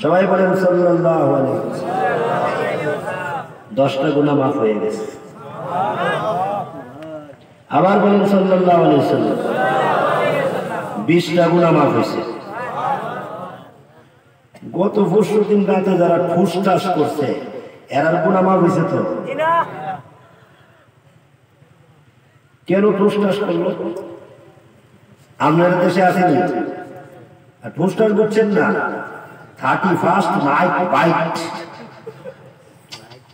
সবাই বলেন সাল্লাল্লাহু আলাইহি ওয়াসাল্লাম। 10টা গুনাহ মাফ হয়ে গেছে। আবার বলেন সাল্লাল্লাহু আলাইহি ওয়াসাল্লাম। 20টা গুনাহ মাফ হয়েছে। গত পরশুদিন রাতে যারা ঠুসঠাস করছে এরার গুনাহ মাফ হয়েছে তো? কেন ঠুসঠাস করলো? আপনারা দেশে আসেনি, ঠুসঠাস করছেন না। 31st নাইট বাইট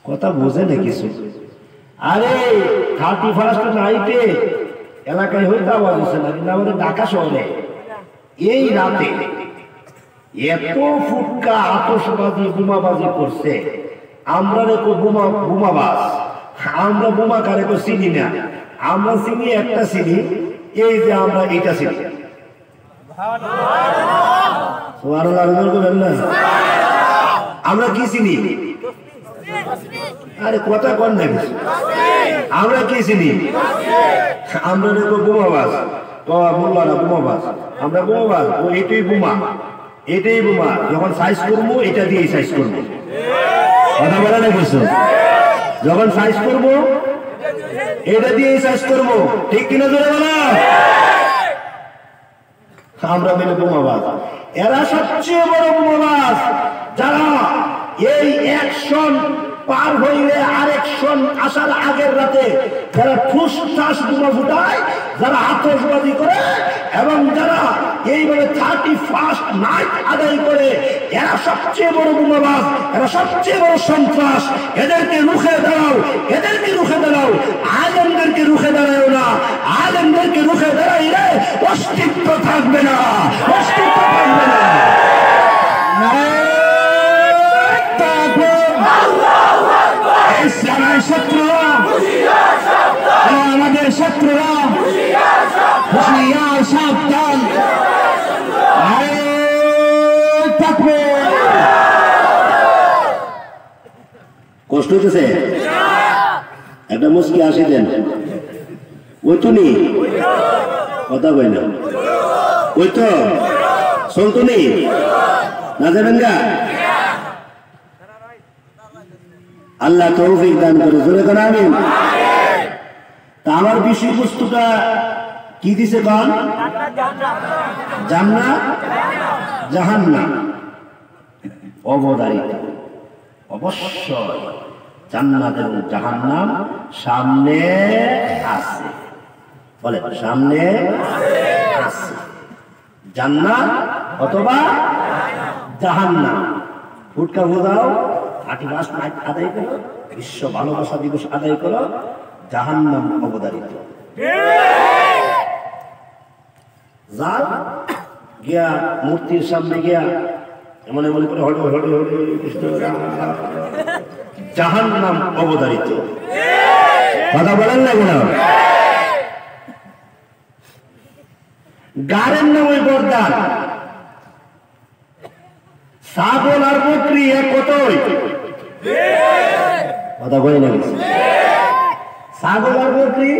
কথা বোঝে না কিছু। আরে 31st নাইটে এলাকায় হয়তো আওয়াজ হচ্ছে না, কিন্তু আমাদের ঢাকা শহরে এই রাতে এত ফুটকা আতশবাজি বোমাবাজি করছে। আমরা রেখো বোমাবাজ, আমরা বোমা কারে চিনি না। আমরা চিনি একটা চিনি, এই যে আমরা এটা চিনি। আমরা কি চিনি? আরে কথা কন না, আমরা কি চিনি? আমরা রেখো বোমাবাজ, মোল্লারা বোমাবাজ, আমরা বোমাবাজ। ও এটাই বোমা, এটাই বোমা। যখন সাইজ করবো এটা দিয়ে সাইজ করবো। কথা বলা না কিছু? যখন সাইজ করবো এটা দিয়ে সাইজ করবো, ঠিক কিনা জোরে বলা? আমরা মেলে বোমাবাজ। এরা সবচেয়ে বড় বোমাবাজ, যারা এই অ্যাকশন পার হইলে আরেকশন আসার আগের রাতে যারা ঠুসঠাস বোমা ফুটায়, যারা আতশবাজি করে এবং যারা এইভাবে 31st নাইট আদায় করে, এরা সবচেয়ে বড় বোমাবাজ, এরা সবচেয়ে বড় সন্ত্রাস। এদেরকে রুখে দাঁড়াও, এদেরকে রুখে দাঁড়াও। আলেমদেরকে রুখে দাঁড়াও না, আলেমদেরকে রুখে দাঁড়াইলে অস্তিত্ব থাকবে না, অস্তিত্ব থাকবে না। ইসলামের শত্রুরা, আমাদের শত্রুরা, হুঁশিয়ার সাবধান। কষ্ট হইতেছে? একটা মুস্কি আসি দেন। ওই তো নি কথা বই না, ওই তো চলতো নি না, যাবেন গা? আল্লাহ তৌফিক দান করে, জোরে করে আমিন। তা আমার বিষয়বস্তুটা কি দিছে গান? জান্নাত জাহান্নাম অবধারিত। অবশ্যই জান্নাত এবং জাহান্নাম সামনে আছে। বলে সামনে আছে জান্নাত অথবা জাহান্নাম। ফুটকা বোঝাও, 31st নাইট আদায় করো, বিশ্ব ভালোবাসা দিবস আদায় করো, জাহান্নাম অবধারিত। যার গিয়া মূর্তির সামনে গিয়া এমন এমন করে হটে হটে হটে কৃষ্ণ, জাহান্নাম অবধারিত। কথা বলেন না কেন? গারের নাম ওই বরদান। ছাগল আর বকরি এক কতই? কথা বলে না? ছাগল আর বকরি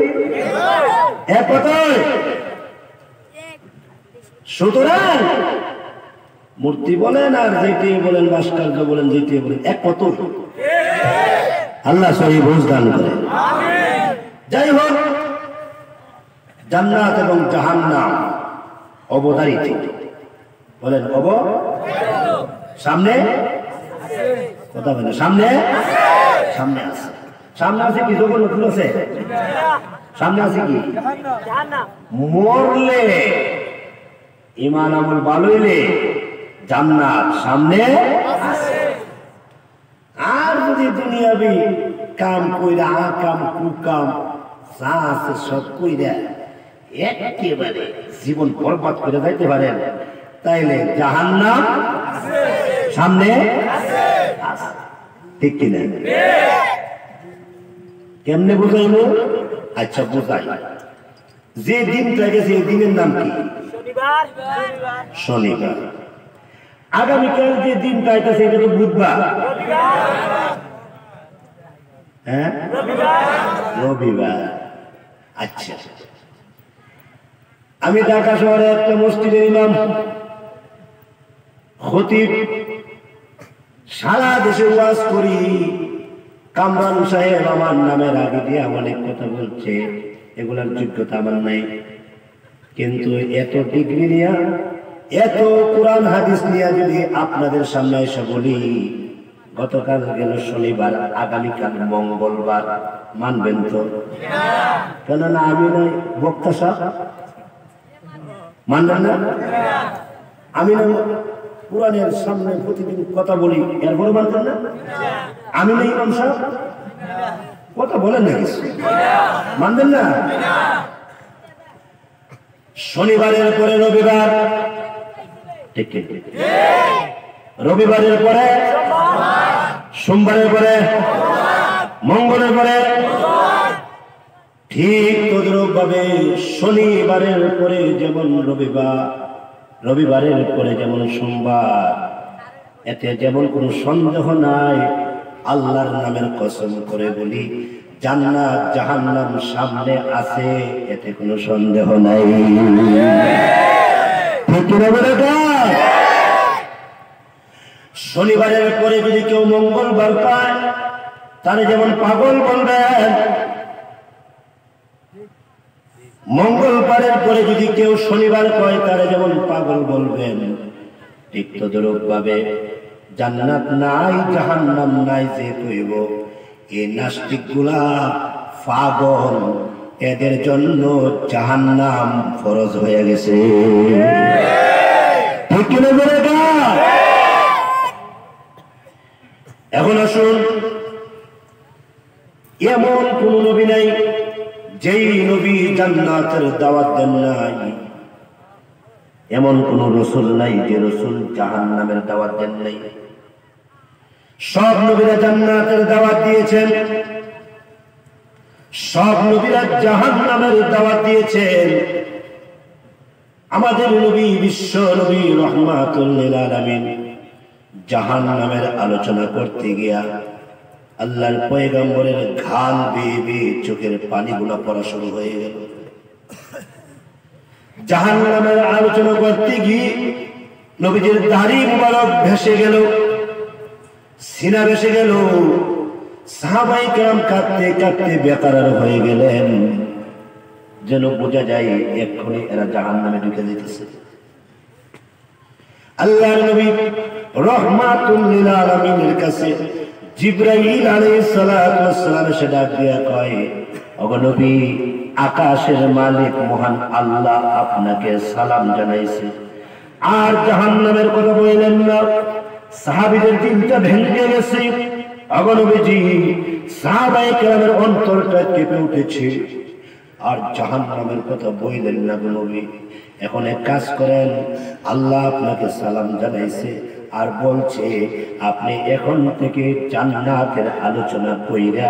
এক কতই? সুতরাং মূর্তি বলেন আর যেটি বলেন, ভাস্কর্য বলেন, যেটি বলেন, এক কত। আল্লাহ সহি বুঝ দান করে। যাই হোক, জান্নাত এবং জাহান্নাম অবধারিত। বলেন সামনে কথা বলেন, সামনে সামনে আছে। সামনে আছে কি? যখন নতুন আছে সামনে আছে কি? মরলে ইমান আমল ভালো হইলে জান্নাত সামনে আছে। আর যদি দুনিয়াবি কাম কইরা আকাম কুকাম যা আছে সব কইরা একেবারে জীবন বরবাদ করে যাইতে পারেন, তাইলে জাহান্নাম সামনে আছে। ঠিক কিনা? কেমনে বুঝাইলো? আচ্ছা বুঝাই। যে দিনটা গেছে এই দিনের নাম কি? শনিবার। আগামীকাল যে দিনটা আইতাছে এটা তো বুধবার। হ্যাঁ, রবিবার। আচ্ছা, আমি ঢাকা শহরে একটা মসজিদের ইমাম, খতিব সারা দেশে ওয়াজ করি, কামরান সাহেব আমার নামের আগে দিয়ে অনেক কথা বলছে, এগুলোর যোগ্যতা আমার নাই। কিন্তু এত ডিগ্রি নিয়া, এত কোরআন হাদিস নিয়া যদি আপনাদের সামনে এসে বলি, গতকাল গেল শনিবার, আগামীকাল মঙ্গলবার, মানবেন তো? কেননা আমি নাই বক্তা সাহেব, মানবেন না? আমি না কোরআনের সামনে প্রতিদিন কথা বলি, এরপরে মানবেন না? আমি নেই ইমাম সাহেব, কথা বলেন না কিছু, মানবেন না? শনিবারের পরে রবিবার, ঠিক ঠিক, রবিবারের পরে সোমবারের পরে মঙ্গলের পরে, ঠিক তদ্রূপ ভাবে শনিবারের পরে যেমন রবিবার, রবিবারের পরে যেমন সোমবার, এতে যেমন কোনো সন্দেহ নাই। আল্লাহর নামের কসম করে বলি, জান্নাত জাহান্নাম সামনে আছে, এতে কোনো সন্দেহ নাই। শনিবারের পরে যদি কেউ মঙ্গলবার পায়, তাহলে যেমন পাগল বলবেন, মঙ্গলবারের পরে যদি কেউ শনিবার পায়, তাহলে যেমন পাগল বলবেন, ঠিক তদ্রূপ ভাবে জান্নাত নাই জাহান্নাম নাই যে কইব, এই নাস্তিক গুলা পাগল, এদের জন্য জাহান্নাম ফরজ হয়ে গেছে। ঠিক কিনা বলে গা? এখন আসুন, এমন কোন নবী নাই যেই নবী জান্নাতের দাওয়াত দেন নাই, এমন কোন রাসূল নাই যে রাসূল জাহান্নামের দাওয়াত দেন নাই। সব নবীরা জান্নাতের দাওয়াত দিয়েছেন, সব নবীরা জাহান্নামের দাওয়াত দিয়েছেন। আমাদের নবী, বিশ্ব নবী রাহমাতুল লিল আলামিন, জাহান্নামের আলোচনা করতে গিয়া আল্লাহর পয়গম্বরের ঘাল বেয়ে বেয়ে চোখের পানিগুলো পড়া শুরু হয়ে গেল। জাহান্নামের আলোচনা করতে গিয়ে নবীজির দাড়ি মুবারক ভেসে গেল, সিনা ভেসে গেল। সাহাবায়ে কেরাম কাঁদতে কাঁদতে বেকারার হয়ে গেলেন, যেন বোঝা যায় এক্ষুনি এরা জাহান্নামে ঢুকে যেতেছে। আল্লাহর নবী রাহমাতুল লিল আলামিনের কাছে জিবরাইল আলাইহিস সালাতু ওয়াস সালাম এসে ডাক দিয়া কয়, ওগো নবী, আকাশের মালিক মহান আল্লাহ আপনাকে সালাম জানাইছে, আর জাহান্নামের কথা বললেন না। সাহাবীদের দিনটা ভেঙে গেছে। ওগো নবীজি, সাহাবায়ে কেরামের অন্তরটা কেঁপে উঠেছে, আর জাহান্নামের কথা বললেন না গো নবী। এখন এক কাজ করেন, আল্লাহ আপনাকে সালাম জানাইছে আর বলছে আপনি এখন থেকে জান্নাতের আলোচনা কইরা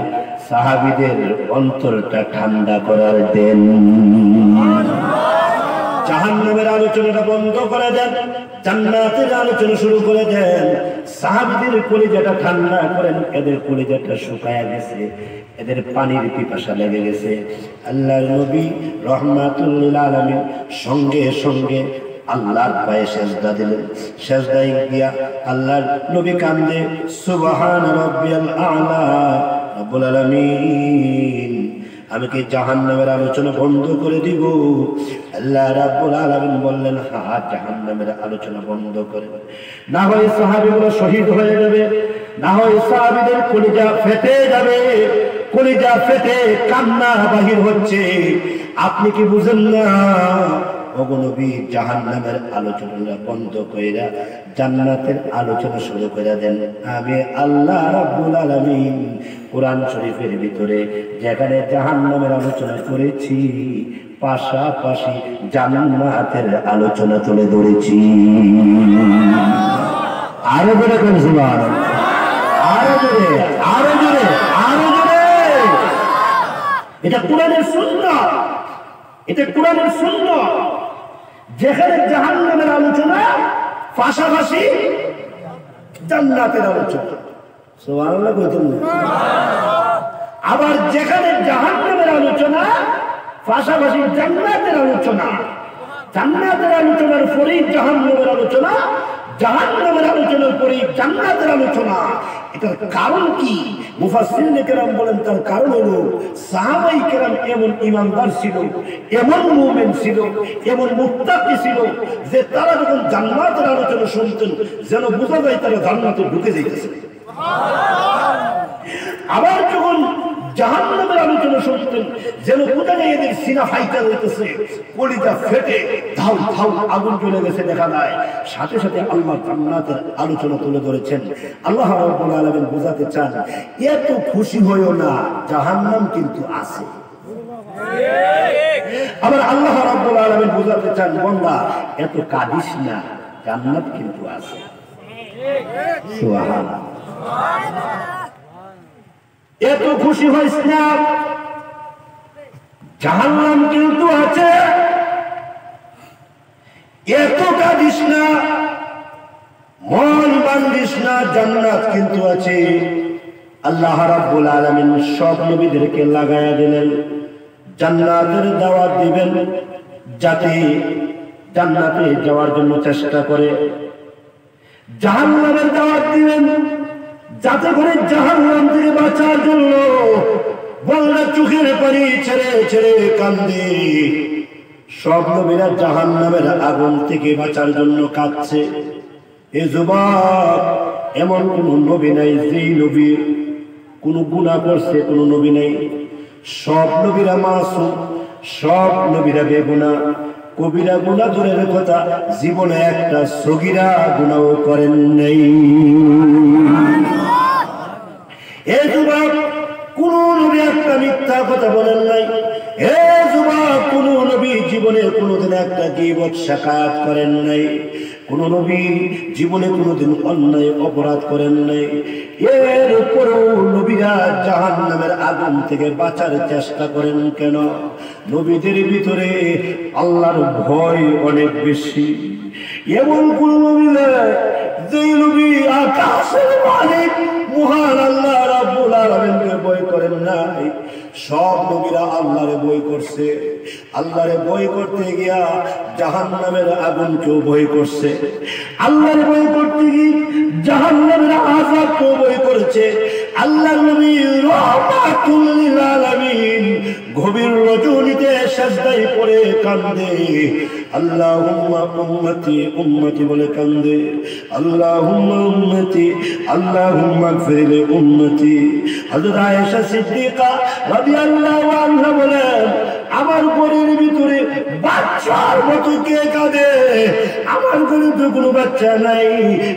সাহাবীদের অন্তরটা ঠান্ডা করার দেন, জাহান্নামের আলোচনাটা বন্ধ করে দেন, জান্নাতের আলোচনা শুরু করে দেন। সাহাবীদের কলিজাটা ঠান্ডা করেন, এদের কলিজাটা শুকায়া গেছে, এদের পানির পিপাসা লেগে গেছে। আল্লাহর নবী রাহমাতুল লিল আলামিন সঙ্গে সঙ্গে আল্লাহর পায়ে সেজদা দিলেন। সেজদায় গিয়া আল্লাহর নবী কান্দে, সুবহান রাব্বিয়াল আ'লা, রব্বুল আলামিন, আমি কি জাহান্নামের আলোচনা বন্ধ করে দিব? আল্লাহ রাব্বুল আলামিন বললেন, হ্যাঁ, জাহান্নামের আলোচনা বন্ধ করে, না হয় সাহাবীগুলো শহীদ হয়ে যাবে, না হয় সাহাবীদের কলিজা ফেটে যাবে, কলিজা ফেটে কান্না বাহির হচ্ছে। আপনি কি বুঝেন না? ওগো নবী, জাহান্নামের আলোচনা বন্ধ কইরা জান্নাতের আলোচনা শুরু করে দেন। আমি আল্লাহ রাব্বুল আলামিন কোরআন শরীফের ভিতরে যেখানে জাহান্নামের আলোচনা করেছি, পাশাপাশি জান্নাতের আলোচনা তুলে ধরেছি। আরো জোরে কোন সুবহানাল্লাহ, আরো জোরে, আরো জোরে, আরো জোরে। এটা কোরআনের সুন্নাহ, এটা কোরআনের সুন্নাহ, যেখানে জাহান্নামের আলোচনা পাশাপাশি জান্নাতের আলোচনা। সুবহানাল্লাহ কইতেন না? আবার যেখানে জাহান্নামের আলোচনা পাশাপাশি জান্নাতের আলোচনা, জান্নাতের আলোচনার পরেই জাহান্নামের আলোচনা, জাহান্নামের আলোচনার পরে জান্নাতের আলোচনা, এটার কারণ কি? মুফাসসিরিন কেরাম বলেন তার কারণ হলো সাহাবায়ে কেরাম এমন ঈমানদার ছিল, এমন মুমিন ছিল, এমন মুত্তাকি ছিল যে তারা যখন জান্নাতের আলোচনা শুনতেন যেন বোঝা যায় তারা জান্নাতে ঢুকে যাইতেছে। আবার যখন জাহান্নামের আলোচনা শুনতেন যেন বোঝা যায় এদের সিনা ফাইটা হইতেছে, কলিজা ফেটে ধাউ ধাউ আগুন জ্বলে গেছে দেখা যায়। সাথে সাথে আল্লাহ জান্নাতের আলোচনা তুলে ধরেছেন। আল্লাহ রাব্বুল আলামিন বোঝাতে চান এত খুশি হইও না, জাহান্নাম কিন্তু আছে। আবার আল্লাহ রাব্বুল আলামিন বোঝাতে চান বান্দা এত কাঁদিস না, জান্নাত কিন্তু আছে। সুবহানাল্লাহ। এত খুশি হইস না, জাহান্নাম কিন্তু আছে। এত কাঁদিস না, মন বান্ধিস না, জান্নাত কিন্তু আছে। আল্লাহ রাব্বুল আলামিন সব নবীদেরকে লাগায়া দিলেন, জান্নাতের দাওয়াত দিবেন যাতে জান্নাতে যাওয়ার জন্য চেষ্টা করে, জাহান্নামের দাওয়াত দিবেন যাতে করে জাহান্নাম থেকে বাঁচার জন্য বলরা চোখের পানি ছেড়ে ছেড়ে কান্দে। সব নবীরা জাহান্নামের আগুন থেকে বাঁচার জন্য কাঁদছে। এ যুবক, এমন কোন নবী নাই যেই নবী কোন গুনাহ করছে, কোন নবী নাই। সব নবীরা মাসুম, সব নবীরা বেগুনাহ। কবিরা গুনাহ দূরের কথা, জীবনে একটা সগীরা গুনাহ করেন নাই। এ যুবক, কোন নবী একটা মিথ্যা কথা বলেন নাই। এ যুবক, কোন নবী জীবনে কোনদিন একটা গীবত শাকায়াত করেন নাই। কোন নবী জীবনে কোনদিন অন্যায় অপরাধ করেন নাই। এর উপরেও নবীরা জাহান্নামের আগুন থেকে বাঁচার চেষ্টা করেন কেন? নবীদের ভিতরে আল্লাহর ভয় অনেক বেশি। এমন কোন নবী নাই যে নবী আকাশের মালিক মহান আল্লাহ রাব্বুল আলামিনকে ভয় করেন নাই। সব নবীরা আল্লাহরে ভয় করছে। আল্লাহরে ভয় করতে গিয়া জাহান্নামের আগুনকেও ভয় করছে। আল্লাহরে ভয় করতে গিয়ে জাহান্নামের আযাবকেও ভয় করেছে। আল্লাহর নবী রাহমাতুল লিল আলামিন গভীর রজনীতে সিজদায় পড়ে কান্দে। আল্লাহুম্মা উম্মতি উম্মতি বলে কান্দে। আল্লাহুম্মা উম্মতি আল্লাহুম্মা ইগফির লি উম্মতি। হযরত আয়েশা সিদ্দিকা রাদিয়াল্লাহু আনহা বলেন, আমার ঘরের ভিতরে বাচ্চার মতো কে কাঁদে? আমার ঘরে তো কোনো বাচ্চা নাই,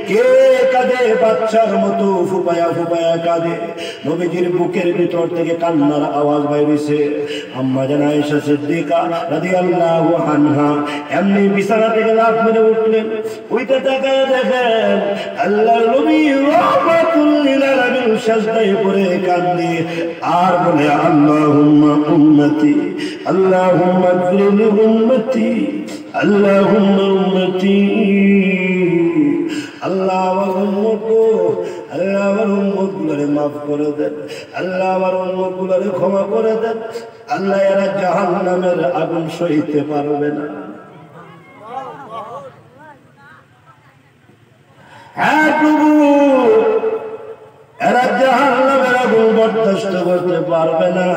কে কাঁদে বাচ্চার মতো ফুপায়া ফুপায়া কাঁদে। নবীজির বুকের ভিতর থেকে কান্নার আওয়াজ বাইরেছে। আম্মা জান আয়েশা সিদ্দিকা রাদিয়াল্লাহু আনহা এমনি বিছানা থেকে লাফ মেরে উঠলেন। ওইটা তাকায় দেখেন আল্লাহর নবী রাহমাতুল লিল আলামিন সিজদায় পড়ে কাঁদে আর বলে, আল্লাহুম্মা উম্মতি আল্লাহুম্মা ইগফির লি উম্মতি আল্লাহুম্মা উম্মতি। আল্লাহ আমার উম্মত, আল্লাহ আমার উম্মতগুলোরে মাফ করে দেন, আল্লাহ আমার উম্মতগুলোরে ক্ষমা করে দেন। আল্লাহ এরা জাহান্নামের আগুন সইতে পারবে না। হ্যাঁ প্রভু, এরা জাহান্নামের আগুন বরদাস্ত করতে পারবে না।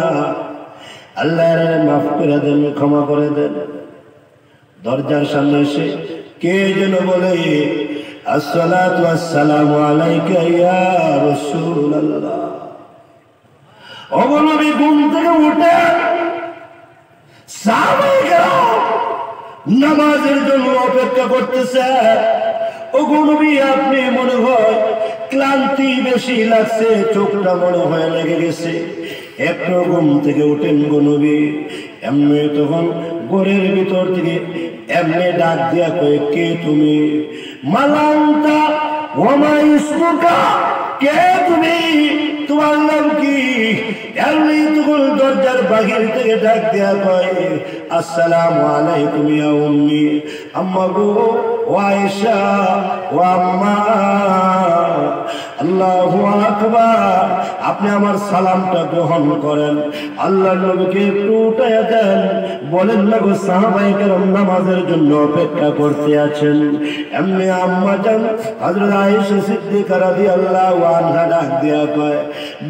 আল্লাহ এরা মাফ করে দেন, ক্ষমা করে দেন। দরজার সামনে এসে কে যেন বলে, আসসালাতু ওয়াসসালামু আলাইকা ইয়া রাসূলুল্লাহ। ওগো নবী ঘুম থেকে উঠে সাহাবায়ে কেরাম নামাজের জন্য অপেক্ষা করতেছে। ওগো নবী, আপনি মনে হয় ক্লান্তি বেশি লাগছে, চোখটা মনে হয় লেগে গেছে, একটু ঘুম থেকে উঠেন গো নবী। এমনি তখন ঘরের ভিতর থেকে এমনি ডাক দিয়া কয়ে, কে তুমি? মালান্তা ওমা ইসমুকা, কে তুমি? তোমার নাম কি? এমনি তখন দরজার বাহির থেকে ডাক দিয়া কয়, আসসালামু আলাইকুম ইয়া উম্মি। আম্মা গো, ও আয়েশা, ও আম্মা, আল্লাহু আকবার। আপনি আমার সালামটা গ্রহণ করেন। আল্লাহর নবীকে একটু উঠাইয়া দেন, বলেন না গো সাহাবায়ে কেরাম নামাজের জন্য অপেক্ষা করতে আছেন। এমনি আম্মা জান হযরত আয়েশা সিদ্দিকা রাদিয়াল্লাহু আনহা ডাক দিয়া কয়,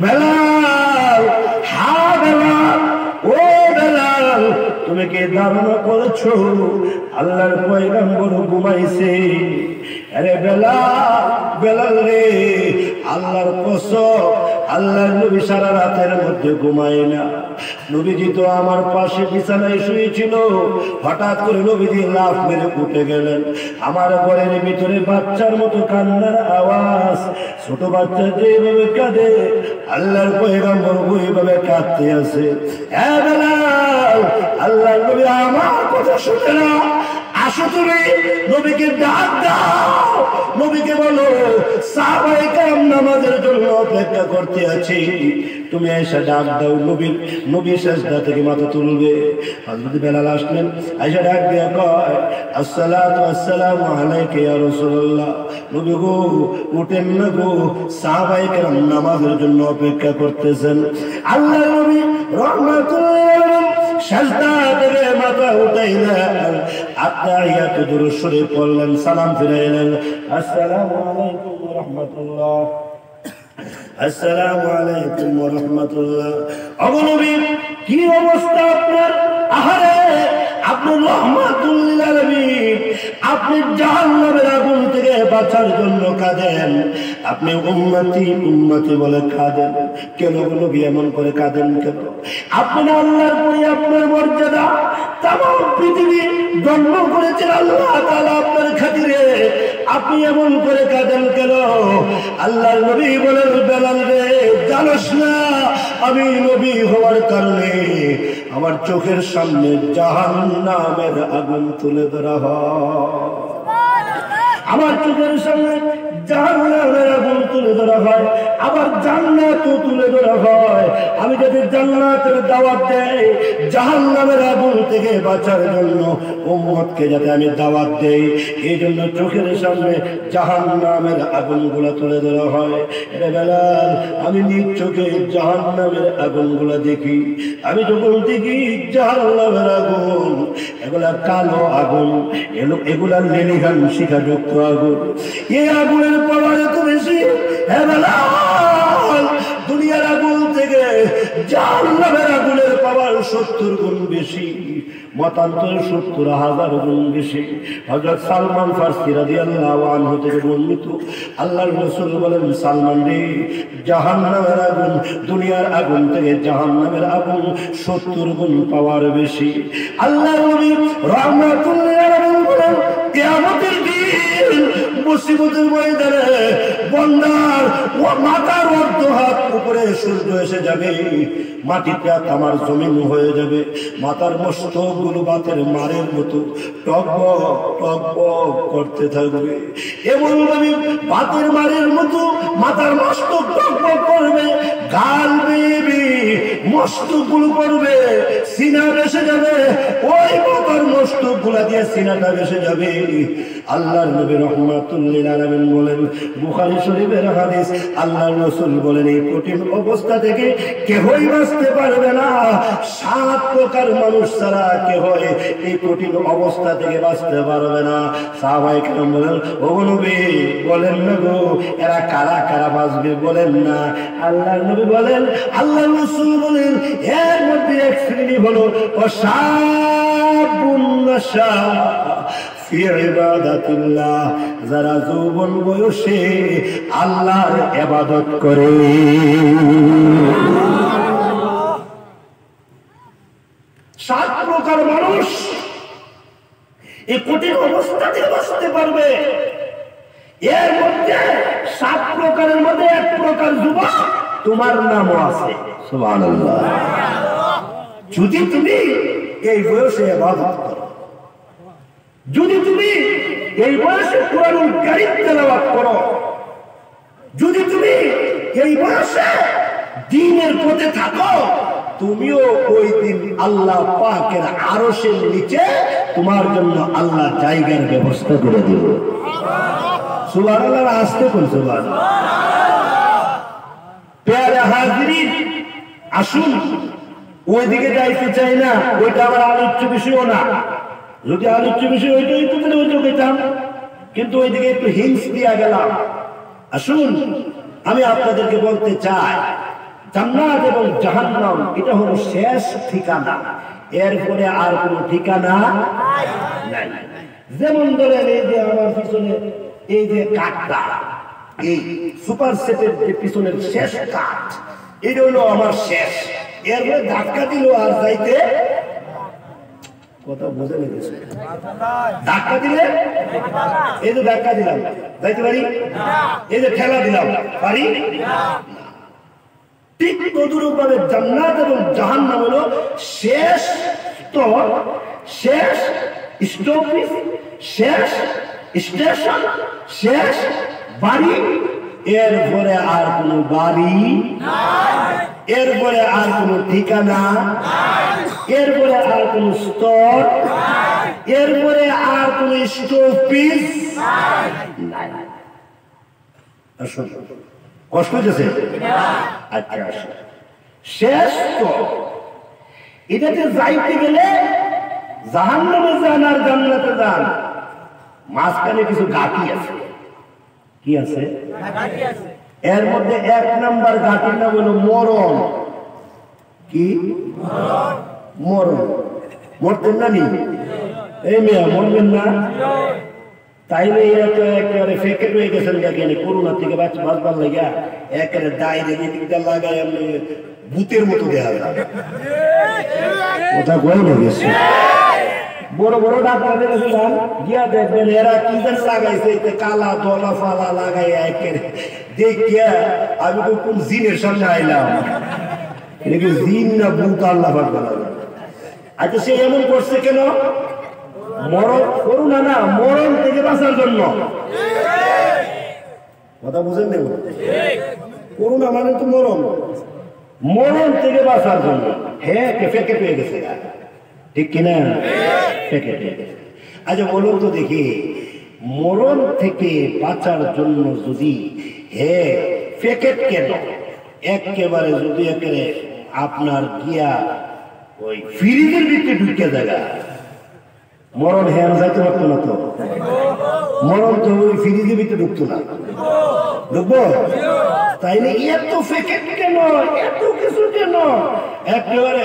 বেলাল, হা বেলাল, ও বেলাল, তুমি কি ধারণা করেছো আল্লাহর পয়গম্বর ঘুমাইছে? আরে বেলাল, বেলাল রে, আল্লাহর কসম, আল্লাহর নবী সারা রাতের মধ্যে ঘুমায় না। নবীজি তো আমার পাশে বিছানায় শুয়েছিল, হঠাৎ করে নবীজি লাফ মেরে উঠে গেলেন। আমার ঘরের ভিতরে বাচ্চার মতো কান্নার আওয়াজ, ছোট বাচ্চা যেভাবে কাঁদে আল্লাহর পয়গম্বর ওইভাবে কাঁদতে আছে। হ্যাঁ বেলাল, আল্লাহর নবী আমার কথা শুনে না, আসো তুমি নবীকে ডাক দাও, নবীকে বলো সাহাবায়ে কেরাম নামাজের জন্য অপেক্ষা করতে আছি, তুমি এসে ডাক দাও। নবী সিজদা থেকে মাথা তুলবে। হযরত বেলাল আসলেন, আয়েশা ডাক দিয়া কয়, আসসালাতু ওয়াসসালামু আলাইকা ইয়া রাসূলুল্লাহ। নবী গো উঠেন না গো, সাহাবায়ে কেরাম নামাজের জন্য অপেক্ষা করতেছেন। আল্লাহর নবী রাহমাতুল্লাহ সিজদা থেকে মাথা উঠাইলেন, আত্তাহিয়াতু দুরূদ শরীফ পড়লেন, সালাম ফিরাইলেন, আসসালামু আলাইকুম ওয়া রাহমাতুল্লাহ, আসসালামু আলাইকুম ওয়া রাহমাতুল্লাহ। ওগো নবী, কি অবস্থা আপনার? আহারে, আপনি রাহমাতুল লিল আলামিন, আপনি জাহান্নামের আগুন থেকে বাঁচার জন্য কাঁদেন, আপনি উম্মতি উম্মতি বলে কাঁদেন কেন? নবী এমন করে কাঁদেন কেন? আপনি আল্লাহর পরে আপনার মর্যাদা তামাম পৃথিবী জন্ম করেছেন আল্লাহ তাআলা আপনার খাতিরে, আপনি এমন করে কাঁদেন কেন? আল্লাহর নবী বলেন, বেলাল রে, জানোস না আমি নবী হওয়ার কারণে আমার চোখের সামনে জাহান্নামের আগুন তুলে ধরা হয়, আমার চোখের সামনে জাহান্নামের আগুন তুলে ধরা হয়, আবার জান্নাতও তুলে ধরা হয়। আমি যদি জান্নাতের দাওয়াত দেই, জাহান্নামের আগুন থেকে বাঁচার জন্য উম্মতকে যাতে আমি দাওয়াত দেই, এই জন্য চোখের সামনে জাহান্নামের আগুনগুলো তুলে ধরা হয়। এটা বেলাল, আমি নিজ চোখে জাহান্নামের আগুনগুলো দেখি। আমি যখন দেখি জাহান্নামের আগুন, এগুলা কালো আগুন, এগুলা লেলিহান শিখাযুক্ত আগুন, এই আগুনের পাওয়ার এত বেশি। হে বেলাল, দুনিয়ার আগুন থেকে জাহান্নামের আগুনের পাওয়ার 70 গুণ বেশি, মতান্তরে 70,000 গুণ বেশি। হযরত সালমান ফারসি রাদিয়াল্লাহু আনহু থেকে বর্ণিত, আল্লাহর রাসূল বলেন, সালমান রে, জাহান্নামের আগুন দুনিয়ার আগুন থেকে জাহান্নামের আগুন 70 গুণ পাওয়ার বেশি। আল্লাহর নবী রাহমাতুল্লাহ আলাইহি বলেন, কিয়ামতের দিন মুসিবতের ময়দানে বান্দার মাথার অর্ধ হাত উপরে সূর্য এসে যাবে, মাটিটা তামার জমিন হয়ে যাবে, মাথার মস্তকগুলো বাতের মারের মতো টকবক টকবক করতে থাকবে। এমন ভাবে বাতের মারের মতো মাথার মস্তক টকবক করবে, গাল বেয়ে মস্তকগুলো করবে, সিনা ভেসে যাবে, ওই মাথার মস্তকগুলা দিয়ে সিনাটা ভেসে যাবে। আল্লাহর নবী রাহমাতুল লিল আলামিন বলেন, বুখারী শরীফের হাদিস, আল্লাহর রাসূল বলেন, এই কঠিন অবস্থা থেকে কেহই বাঁচতে পারবে না, 7 প্রকার মানুষ ছাড়া কেহ এই কঠিন অবস্থা থেকে বাঁচতে পারবে না। সাহাবায়ে কেরাম বলেন, ও নবী বলেন না গো, এরা কারা কারা বাঁচবে বলেন না। আল্লাহর নবী বলেন, আল্লাহর রাসূল বলেন, এর মধ্যে এক শ্রেণী হলো ওয়াশাবুন নাশা ফি ইবাদাতিল্লাহ, যারা যৌবন বয়সে আল্লাহর ইবাদত করে। 7 প্রকার মানুষ এই কঠিন অবস্থা থেকে বাঁচতে পারবে। এর মধ্যে 7 প্রকারের মধ্যে 1 প্রকার যুবক তোমার নামও আছে। সুবহানাল্লাহ। যদি তুমি এই বয়সে ইবাদত করো, যদি তুমি এই বয়সে কোরআনুল কারীম তেলাওয়াত করো, যদি তুমি এই বয়সে দ্বীনের পথে থাকো, তুমিও ওই দিন আল্লাহ পাকের আরশের নিচে তোমার জন্য আল্লাহ জায়গার ব্যবস্থা করে দেবে। সুবহানাল্লাহ। আসতে কোন সুবহানাল্লাহ। প্যারা হাজিরিন, আসুন ওইদিকে যাইতে চাই না, ওইটা আমার আলোচ্য বিষয় না। যদি আলোচ্য বিষয় ওইটা হইতো তাহলে ওইটা যেতাম, কিন্তু ওইদিকে একটু হিংস দিয়া গেলাম। আসুন আমি আপনাদেরকে বলতে চাই, জান্নাত এবং জাহান্নাম এটা হলো শেষ ঠিকানা, এরপরে আর কোনো ঠিকানা নাই। যেমন ধরেন এই যে আমার পিছনে এই যে কাঠটা, এই সুপার সেটের যে পিছনের শেষ কাঠ, এটা হলো আমার শেষ। এরপরে ধাক্কা দিল আর যাইতে কথা বুঝে নিতেছে, ধাক্কা দিলে এই যে ধাক্কা দিলাম যাইতে পারি, এই যে ঠেলা দিলাম পারি। ঠিক তদুরূপ ভাবে জান্নাত এবং জাহান্নাম হলো শেষ স্তর, শেষ স্টপেজ, শেষ স্টেশন, শেষ বাড়ি। এরপরে আর কোনো বাড়ি নাই, এরপরে আর কোনো ঠিকানা নাই, এরপরে আর কোনো স্তর নাই, এরপরে আর কোনো স্টপেজ নাই। আসুন, কষ্ট হচ্ছে? আচ্ছা আসুন, শেষ স্তর এটাতে যাইতে গেলে জাহান্নামে যান আর জান্নাতে যান, মাঝখানে কিছু ঘাটি আছে। কি আছে? এর মধ্যে এক নাম্বার ঘাটির নাম হলো মরণ। কি মরণ? মরতেন না নি? এই মেয়া মরবেন না? তাইলে একেবারে ফেকেট হয়ে গেছেন, দেখেন করোনা থেকে বাঁচবার লাগিয়া একেবারে ডাইরে দিকটা লাগাই আমি ভূতের মতো দেখা যায়। ওটা গয় হয়ে গেছে। বড় বড় ডাক্তারদের কাছে যান, গিয়া দেখবেন এরা কি যেন লাগাইছে, কালা দলা ফালা লাগাই একেবারে দেখিয়া আমি কোন জিনের সামনে আইলাম, এটা কি জিন না ভূত আল্লাহ পাক। আচ্ছা সে এমন করছে কেন? মরণ, করোনা না, মরণ থেকে বাঁচার জন্য। কথা বুঝেন না? করোনা মানে তো মরণ, মরণ থেকে বাঁচার জন্য। হ্যাঁ ফেকে পেয়ে গেছে, ঠিক কিনা? ফেকে পেয়ে গেছে। আচ্ছা বলুন তো দেখি, মরণ থেকে বাঁচার জন্য যদি হ্যাঁ ফেকেট কেন একেবারে যদি একেবারে আপনার গিয়া ওই ফ্রিজের ভিতরে ঢুকে জায়গা, মরণ হ্যাঁ যাইতে পারতো না তো? মরণ তো ওই ফ্রিজের ভিতরে ঢুকতো না, ঢুকবো? তাইলে এত ফেকেট কেন, এত কিছু কেন? একেবারে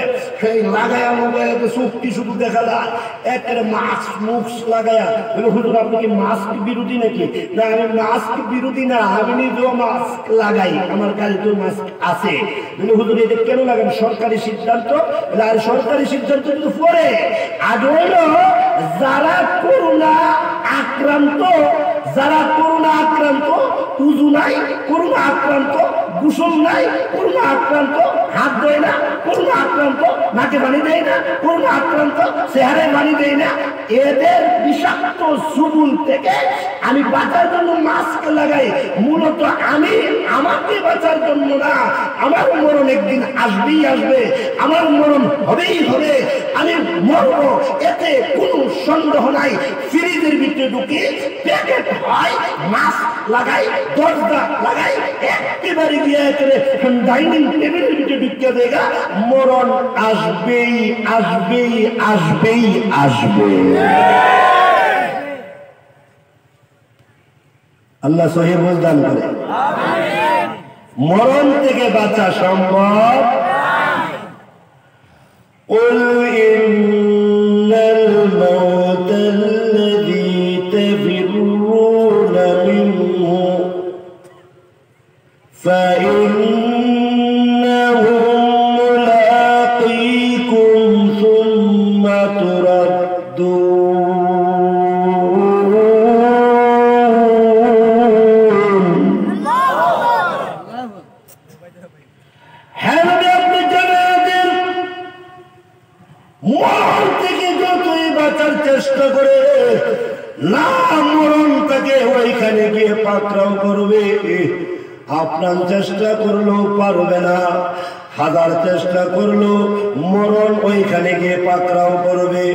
লাগায়া লাগায় চুক্তি শুধু দেখা যায়, একেবারে মাস্ক মুখ লাগায়া। হুজুর আপনি কি মাস্ক বিরোধী নাকি? না আমি মাস্ক বিরোধী না, আমি নিজেও মাস্ক লাগাই, আমার কাছে তো মাস্ক আছে। হুজুর এটা কেন লাগান? সরকারি সিদ্ধান্ত। আর সরকারি সিদ্ধান্ত কিন্তু পরে আজ হইল যারা করোনা আক্রান্ত, যারা করোনা আক্রান্ত উজু নাই, করোনা আক্রান্ত গোসল নাই, করোনা আক্রান্ত হাত ধোয় না, করোনা আক্রান্ত নাকে পানি দেয় না, করোনা আক্রান্ত চেহারায় পানি দেয় না, এদের বিষাক্ত সুবুল থেকে আমি বাঁচার জন্য মাস্ক লাগাই। মূলত আমি আমাকে বাঁচার জন্য না, আমার মরণ একদিন আসবেই আসবে, আমার মরণ হবেই হবে, আমি মরবো, এতে কোনো সন্দেহ নাই। ফ্রিজের ভিতরে ঢুকে প্যাকেট হয়, মাস্ক লাগাই, দরজা লাগাই, একেবারে গিয়ে ডাইনিং টেবিলের ভিতরে ঢুকে দেগা, মরণ আসবেই আসবেই আসবেই আসবে। আল্লাহ সহিহ বুঝ দান করে। মরণ থেকে বাঁচা সম্ভব। قل إن الموت الذي تفرون منه فإنه ملاقيكم ثم تردون. মরণ থেকে যতই বাঁচার চেষ্টা করে না, মরণ তাকে ওইখানে গিয়ে পাকড়াও করবে। আপনার চেষ্টা করলেও পারবে না, হাজার চেষ্টা করলেও মরণ ওইখানে গিয়ে পাকড়াও করবে।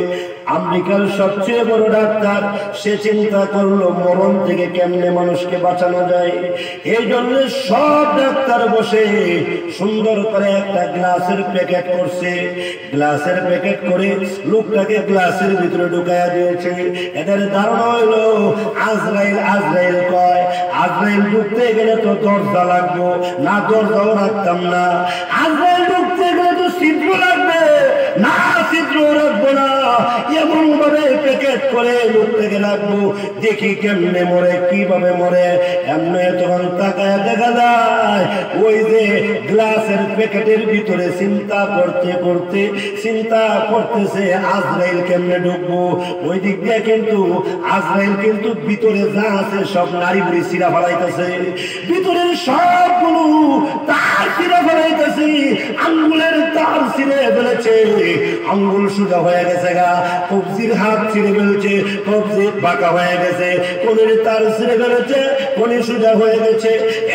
আমেরিকার সবচেয়ে বড় ডাক্তার, সে চিন্তা করলো মরণ থেকে কেমনে মানুষকে বাঁচানো যায়। এই জন্য সব ডাক্তার বসে সুন্দর করে একটা গ্লাসের প্যাকেট করছে, গ্লাসের প্যাকেট করে লোকটাকে গ্লাসের ভিতরে ঢুকাইয়া দিয়েছে। এদের ধারণা হইলো আজরাইল, আজরাইল কয় আজরাইল ঢুকতে গেলে তো দরজা লাগবো না, দরজাও রাখতাম না। আজরাইল ঢুকতে গেলে তো ছিদ্র লাগবে না, ছিদ্র রাখবো না। এমন ভাবে প্যাকেট করে লোকটাকে রাখবো, দেখি কেমনে মরে, কিভাবে মরে। এমনি তখন তাকায় দেখা যায় ওই যে গ্লাসের প্যাকেটের ভিতরে চিন্তা করতে করতে চিন্তা করতেছে আজরাইল কেমনে ঢুকবো। ওই দিক দিয়ে কিন্তু আজরাইল কিন্তু ভিতরে যা আছে সব নারী বুড়ি চিরা ফেলাইতেছে, ভিতরের সবগুলো তার চিরা ফেলাইতেছে, আঙ্গুলের তার ছিঁড়ে ফেলেছে, আঙ্গুল সোজা হয়ে গেছে গা, কবজির হাত ছিঁড়ে ফেলছে, কবজি বাঁকা হয়ে গেছে, কোনের তার ছিঁড়ে ফেলেছে, কোনি সোজা হয়ে গেছে।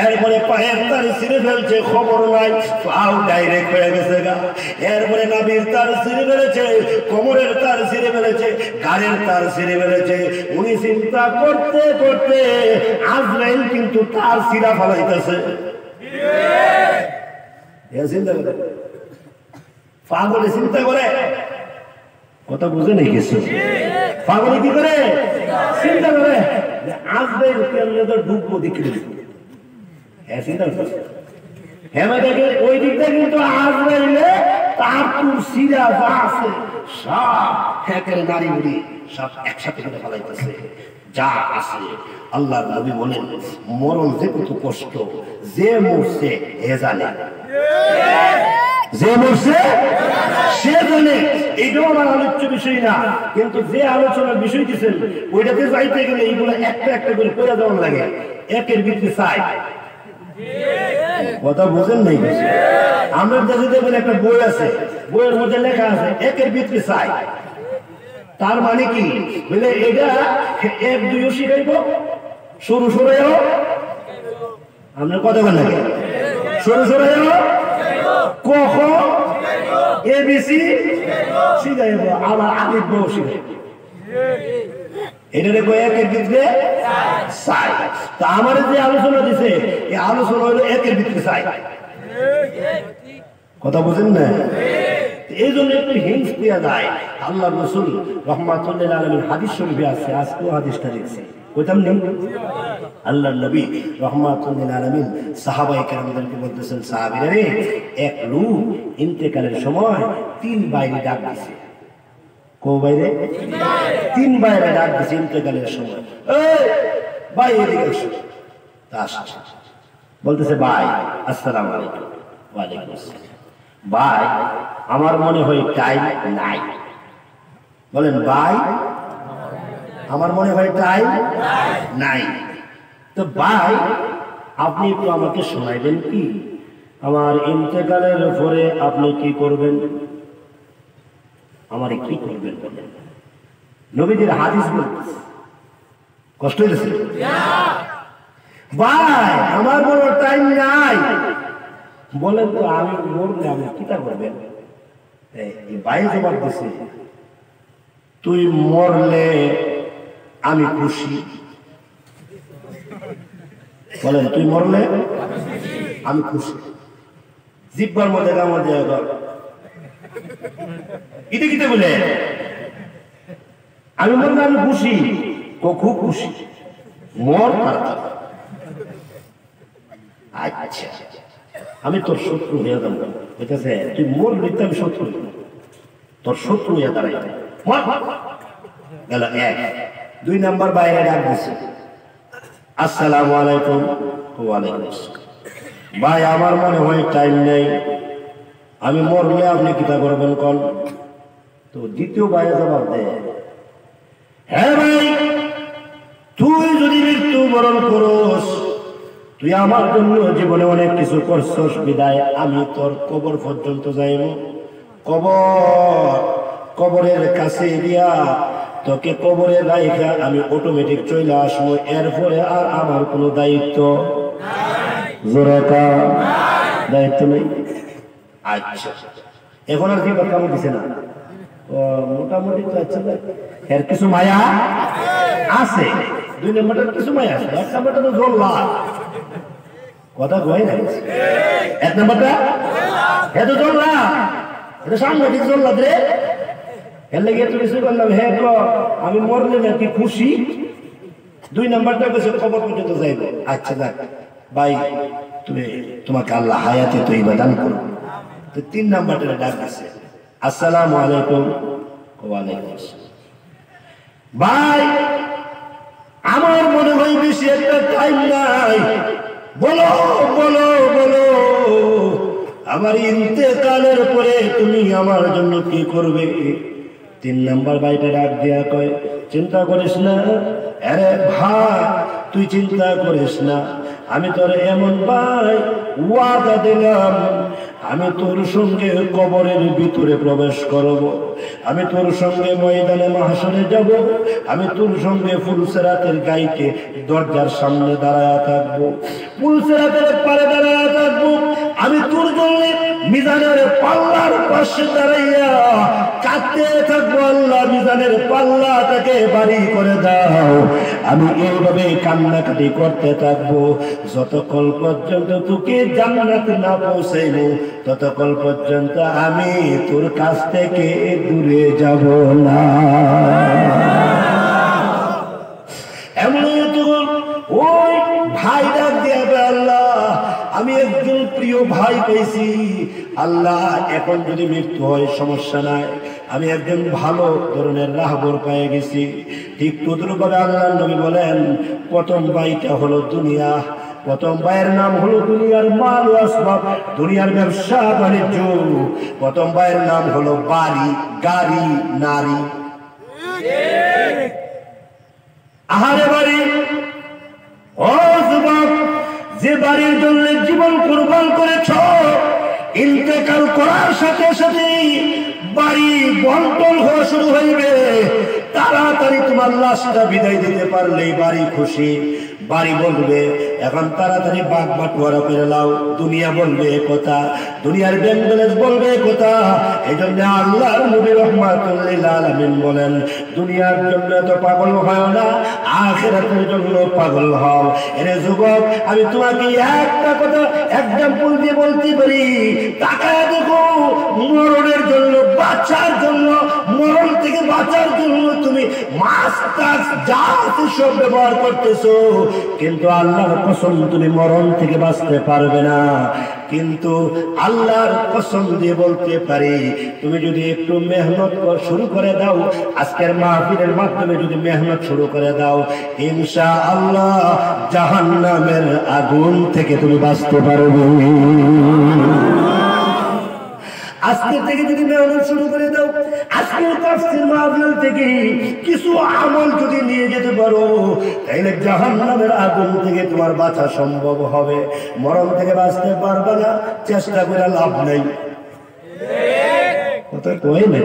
এরপরে পায়ের তার ছিঁড়ে ফেলছে, খবর নাই, পাও ডাইরেক্ট হয়ে গেছে গা। এরপরে নাভির তার ছিঁড়ে ফেলেছে, কোমরের তার ছিঁড়ে ফেলেছে, ঘাড়ের তার ছিঁড়ে ফেলেছে। উনি চিন্তা করতে করতে আজরাইল কিন্তু তার ছিঁড়া ফেলাইতেছে। পাগলে চিন্তা করে, কথা বুঝে নেই কিছু। পাগলে কি করে চিন্তা করে আজরাইল কেমনে তো ঢুকবো দেখি। হ্যাঁ চিন্তা করছে, হ্যাঁ দেখে ওই দিকটা কিন্তু আজরাইলে তার তুর সিরা যা আছে সব হ্যাকের নারী বুড়ি সব একসাথে করে ফেলাইতেছে যা আছে। আল্লাহ নবী বলেন মরণ যে কত কষ্ট, যে মরছে এ জানে, যে মরছে সে জানে। এইটাও আমার আলোচ্য বিষয় না, কিন্তু যে আলোচনার বিষয় দিচ্ছেন ওইটাতে যাইতে গেলে এইগুলো একটা একটা করে পড়ে যাওয়ার লাগে, একের ভিত্তি চাই। কথা বুঝেন নাই? আমরা দেশে দেখবেন একটা বই আছে, বইয়ের মধ্যে লেখা আছে একের ভিত্তি চাই। তার মানে কি বলে এটা এক দুইও শিখাইব, সরু সরাইও আপনার কথা বলেন না, সরু সরাইও কখ এবিসি শিখাইব, আবার আলিফ বাও শিখাইব। এটা দেখো একের ভিতরে চাই। তা আমার যে আলোচনা দিছে এই আলোচনা হলো একের ভিতরে চাই। কথা বুঝেন না? এই জন্য একটু হিংস দেওয়া যায়। আল্লাহ রাসূল রাহমাতুল্লিল আলামিন হাদিস শরীফে আছে, আজকেও হাদিসটা দেখছি, কইতাম নেই। আল্লাহর নবী রাহমাতুল্লিল আলামিন সাহাবায়ে কেরামদেরকে বলতেছেন, সাহাবীরা রে, এক লোক ইন্তেকালের সময় তিন বাইরে ডাক দিছে। কো বাইরে? তিন বাইরে ডাক দিছে ইন্তেকালের সময়। এই ভাই এদিকে এসো। বলতেছে ভাই আসসালামু আলাইকুম। ওয়ালাইকুম আসসালাম। ভাই আমার মনে হয় টাইম নাই। বলেন ভাই আমার মনে হয় টাইম নাই। তো ভাই আপনি একটু আমাকে শোনাইবেন কি আমার ইন্তেকালের পরে আপনি কি করবেন, আমারে কি করবেন বলেন। নবীজির হাদিস বলতেছে, কষ্ট হয়েছে ভাই আমার বড় টাইম নাই। বলেন তো আমি মরলে আমি কিতা করবেন? ভাই জবাব দিছে, তুই মরলে আমি খুশি। বলেন তুই মরলে আমি খুশি। জিব্বার মধ্যে কামড় দেওয়া দর ইতে কিতে বলে আমি মরলে আমি খুশি, খুব খুশি, মর। আচ্ছা আমি তোর শত্রু হয়ে দাম, ঠিক আছে? তুই মোর লিখতে আমি শত্রু, তোর শত্রু হয়ে দাঁড়াই গেল। এক দুই নাম্বার বাইরে ডাক দিছে, আসসালামু আলাইকুম। ওয়ালাইকুম আসসালাম। ভাই আমার মনে হয় টাইম নেই, আমি মরলে আপনি কিতা করবেন কোন? তো দ্বিতীয় বাইরে জবাব দেয়, হ্যাঁ ভাই তুই যদি মৃত্যুবরণ করস, তুই আমার জন্য জীবনে অনেক কিছু করছস, বিদায় আমি তোর কবর পর্যন্ত যাইব। কবরের কাছে দিয়া তোকে কবরে রাইখা আমি অটোমেটিক চলে আসবো, এরপরে আর আমার কোনো দায়িত্ব দায়িত্ব নেই। আচ্ছা এখন আর কি কথা দিছে না, মোটামুটি তো আছে, এর কিছু মায়া আছে। 2 নম্বরটার কিছু মায়া আছে, 1 নম্বরটা তো জল্লা কথা কয় না। 1 নম্বরটা এত জল্লা, এটা সাংঘাতিক জল্লা রে। এর লেগে তুমি কিছু করলাম, হ্যাঁ আমি মরলে নাকি খুশি। 2 নম্বরটা বলছে খবর পর্যন্ত যাইব। আচ্ছা যাক ভাই, তোমাকে আল্লাহ হায়াতে তো ইবাদান করো। তো 3 নম্বরটা ডাক আছে, আসসালামু আলাইকুম। ওয়ালাইকুম আসসালাম। ভাই আমার মনে হয় বেশি একটা টাইম নাই, বলো বলো বলো আমার ইন্তেকালের পরে তুমি আমার জন্য কি করবে? 3 নম্বর ভাইটা ডাক দিয়া কয়, চিন্তা করিস না। আরে ভাই তুই চিন্তা করিস না, আমি তোর এমন ভাই ওয়াদা দিলাম, আমি তোর সঙ্গে কবরের ভিতরে প্রবেশ করব, আমি তোর সঙ্গে ময়দানে মাহশরে যাব, আমি তোর সঙ্গে ফুলসেরাতের গাইতে দরজার সামনে দাঁড়ায়া থাকবো, ফুলসেরাতের পারে দাঁড়ায়া থাকবো, আমি তোর জন্য মিজানের পাল্লার পাশে দাঁড়াইয়া কাঁদতে থাকবো, আল্লাহ মিজানের পাল্লাটাকে বাড়ি করে দাও। আমি এইভাবে কান্নাকাটি করতে থাকবো যতক্ষণ পর্যন্ত তোকে জান্নাতে না পৌঁছাইবো, ততক্ষণ পর্যন্ত আমি তোর কাছ থেকে দূরে যাব না। এমন ওই ভাই ডাক দিয়ে, আল্লাহ আমি একজন প্রিয় ভাই পেয়েছি, আল্লাহ এখন যদি মৃত্যু হয় সমস্যা নাই, আমি একজন ভালো ধরনের রাহবর পেয়ে গেছি। ঠিক তদ্রুপভাবে আল্লাহ নবী বলেন, প্রথম ভাইটা হলো দুনিয়া, প্রথম ভাইয়ের নাম হলো দুনিয়ার মাল ও আসবাব, দুনিয়ার ব্যবসা বাণিজ্য। প্রথম ভাইয়ের নাম হলো বাড়ি, গাড়ি, নারী। আহারে বাড়ি, ও যুবক, যে বাড়ির জন্য জীবন কুরবান করেছ, ইন্তেকাল করার সাথে সাথে বাড়ি বন্টন হওয়া শুরু হইবে। তাড়াতাড়ি তোমার লাশটা বিদায় দিতে পারলেই বাড়ি খুশি। বাড়ি বলবে এখন তাড়াতাড়ি বাগ বাটোয়ারা করে লাও, দুনিয়া বলবে কথা, দুনিয়ার ব্যাংক ব্যালেন্স বলবে কথা। এই জন্য আল্লাহর নবী রাহমাতুল্লিল আলামিন বলেন, দুনিয়ার জন্য তো পাগল হয় না, আখিরাতের জন্য পাগল হও। এরে যুবক, আমি তোমাকে একটা কথা এক্সাম্পল দিয়ে বলতে পারি, তাকায় দেখো, মরণের জন্য বাঁচার জন্য, মরণ থেকে বাঁচার জন্য তুমি মাছ টাছ যা সব ব্যবহার করতেছো, কিন্তু আল্লাহর কসম তুমি মরণ থেকে বাঁচতে পারবে না। কিন্তু আল্লাহর কসম দিয়ে বলতে পারি, তুমি যদি একটু মেহনত শুরু করে দাও, আজকের মাহফিলের মাধ্যমে যদি মেহনত শুরু করে দাও, ইনশাআল্লাহ জাহান্নামের আগুন থেকে তুমি বাঁচতে পারবে। আজকে থেকে যদি মেহনত শুরু করে দাও, আজকের তাফসীর মাহফিল থেকে কিছু আমল যদি নিয়ে যেতে পারো, তাহলে জাহান্নামের আগুন থেকে তোমার বাঁচা সম্ভব হবে। মরণ থেকে বাঁচতে পারবে না, চেষ্টা করে লাভ নেই। কথা কই না?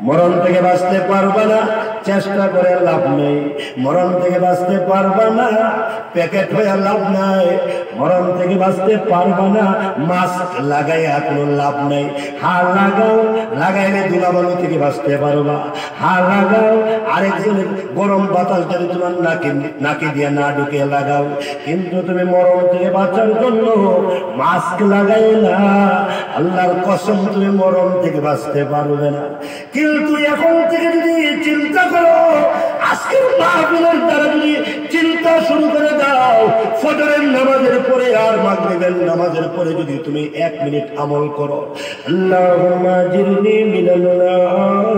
মরণ থেকে বাঁচতে পারবে না, চেষ্টা করে লাভ নেই। মরণ থেকে বাঁচতে পারবে না, প্যাকেট হয়ে লাভ নাই। মরণ থেকে বাঁচতে পারবে না, মাস্ক লাগাইয়া কোনো লাভ নেই। হার লাগাও, লাগাইলে ধুলাবালু থেকে বাঁচতে পারবা। হার লাগাও, আরেকজনের গরম বাতাস যদি তোমার নাকে দিয়ে না ঢুকে লাগাও, কিন্তু তুমি মরণ থেকে বাঁচার জন্য মাস্ক লাগাই না, আল্লাহর কসম তুমি মরণ থেকে বাঁচতে পারবে না। কিন্তু এখন থেকে যদি চিন্তা করো, আজকের মাহফিলের দ্বারা যদি চিন্তা শুরু করে দাও, ফজরের নামাজের পরে আর মাগরিবের নামাজের পরে যদি তুমি 1 মিনিট আমল করো, আল্লাহুম্মা জিরনি মিনান নার,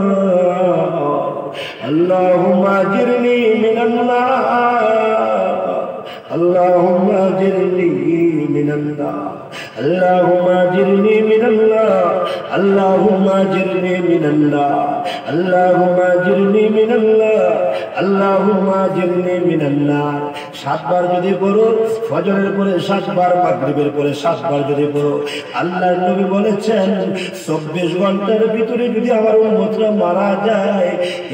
আল্লাহুম্মা জিরনি মিনান নার, আল্লাহুম্মা জিরনি মিনান নার, আল্লাহুম্মা জিরনি মিনান নার, আল্লাহুম্মা জিরনি মিনান নার, আল্লাহুম্মা জিরনি মিনান নার, আল্লাহুম্মা জিরনি মিনান নার। 7 বার যদি পড়ো, ফজরের পরে 7 বার, মাগরিবের পরে 7 বার যদি পড়ো, আল্লাহর নবী বলেছেন 24 ঘন্টার ভিতরে যদি আমার উম্মতরা মারা যায়,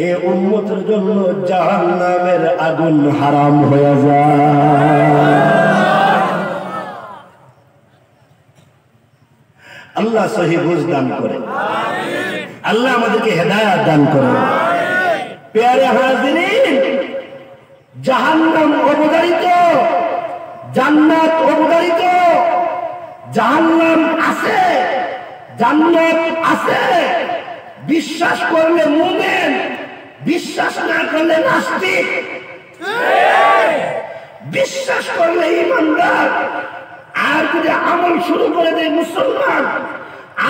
এই উম্মতের জন্য জাহান্নামের আগুন হারাম হয়ে যায়। আল্লাহ সহি বুঝ দান করে। আল্লাহ আমাদেরকে হেদায়েত দান করুন। প্যারে হাজিরিন, জাহান্নাম অবধারিত, জান্নাত অবধারিত। জাহান্নাম আছে, জান্নাত আছে। বিশ্বাস করলে মুমিন, বিশ্বাস না করলে নাস্তিক, বিশ্বাস করলে ঈমানদার। আর যদি আমল শুরু করে দেয় মুসলমান,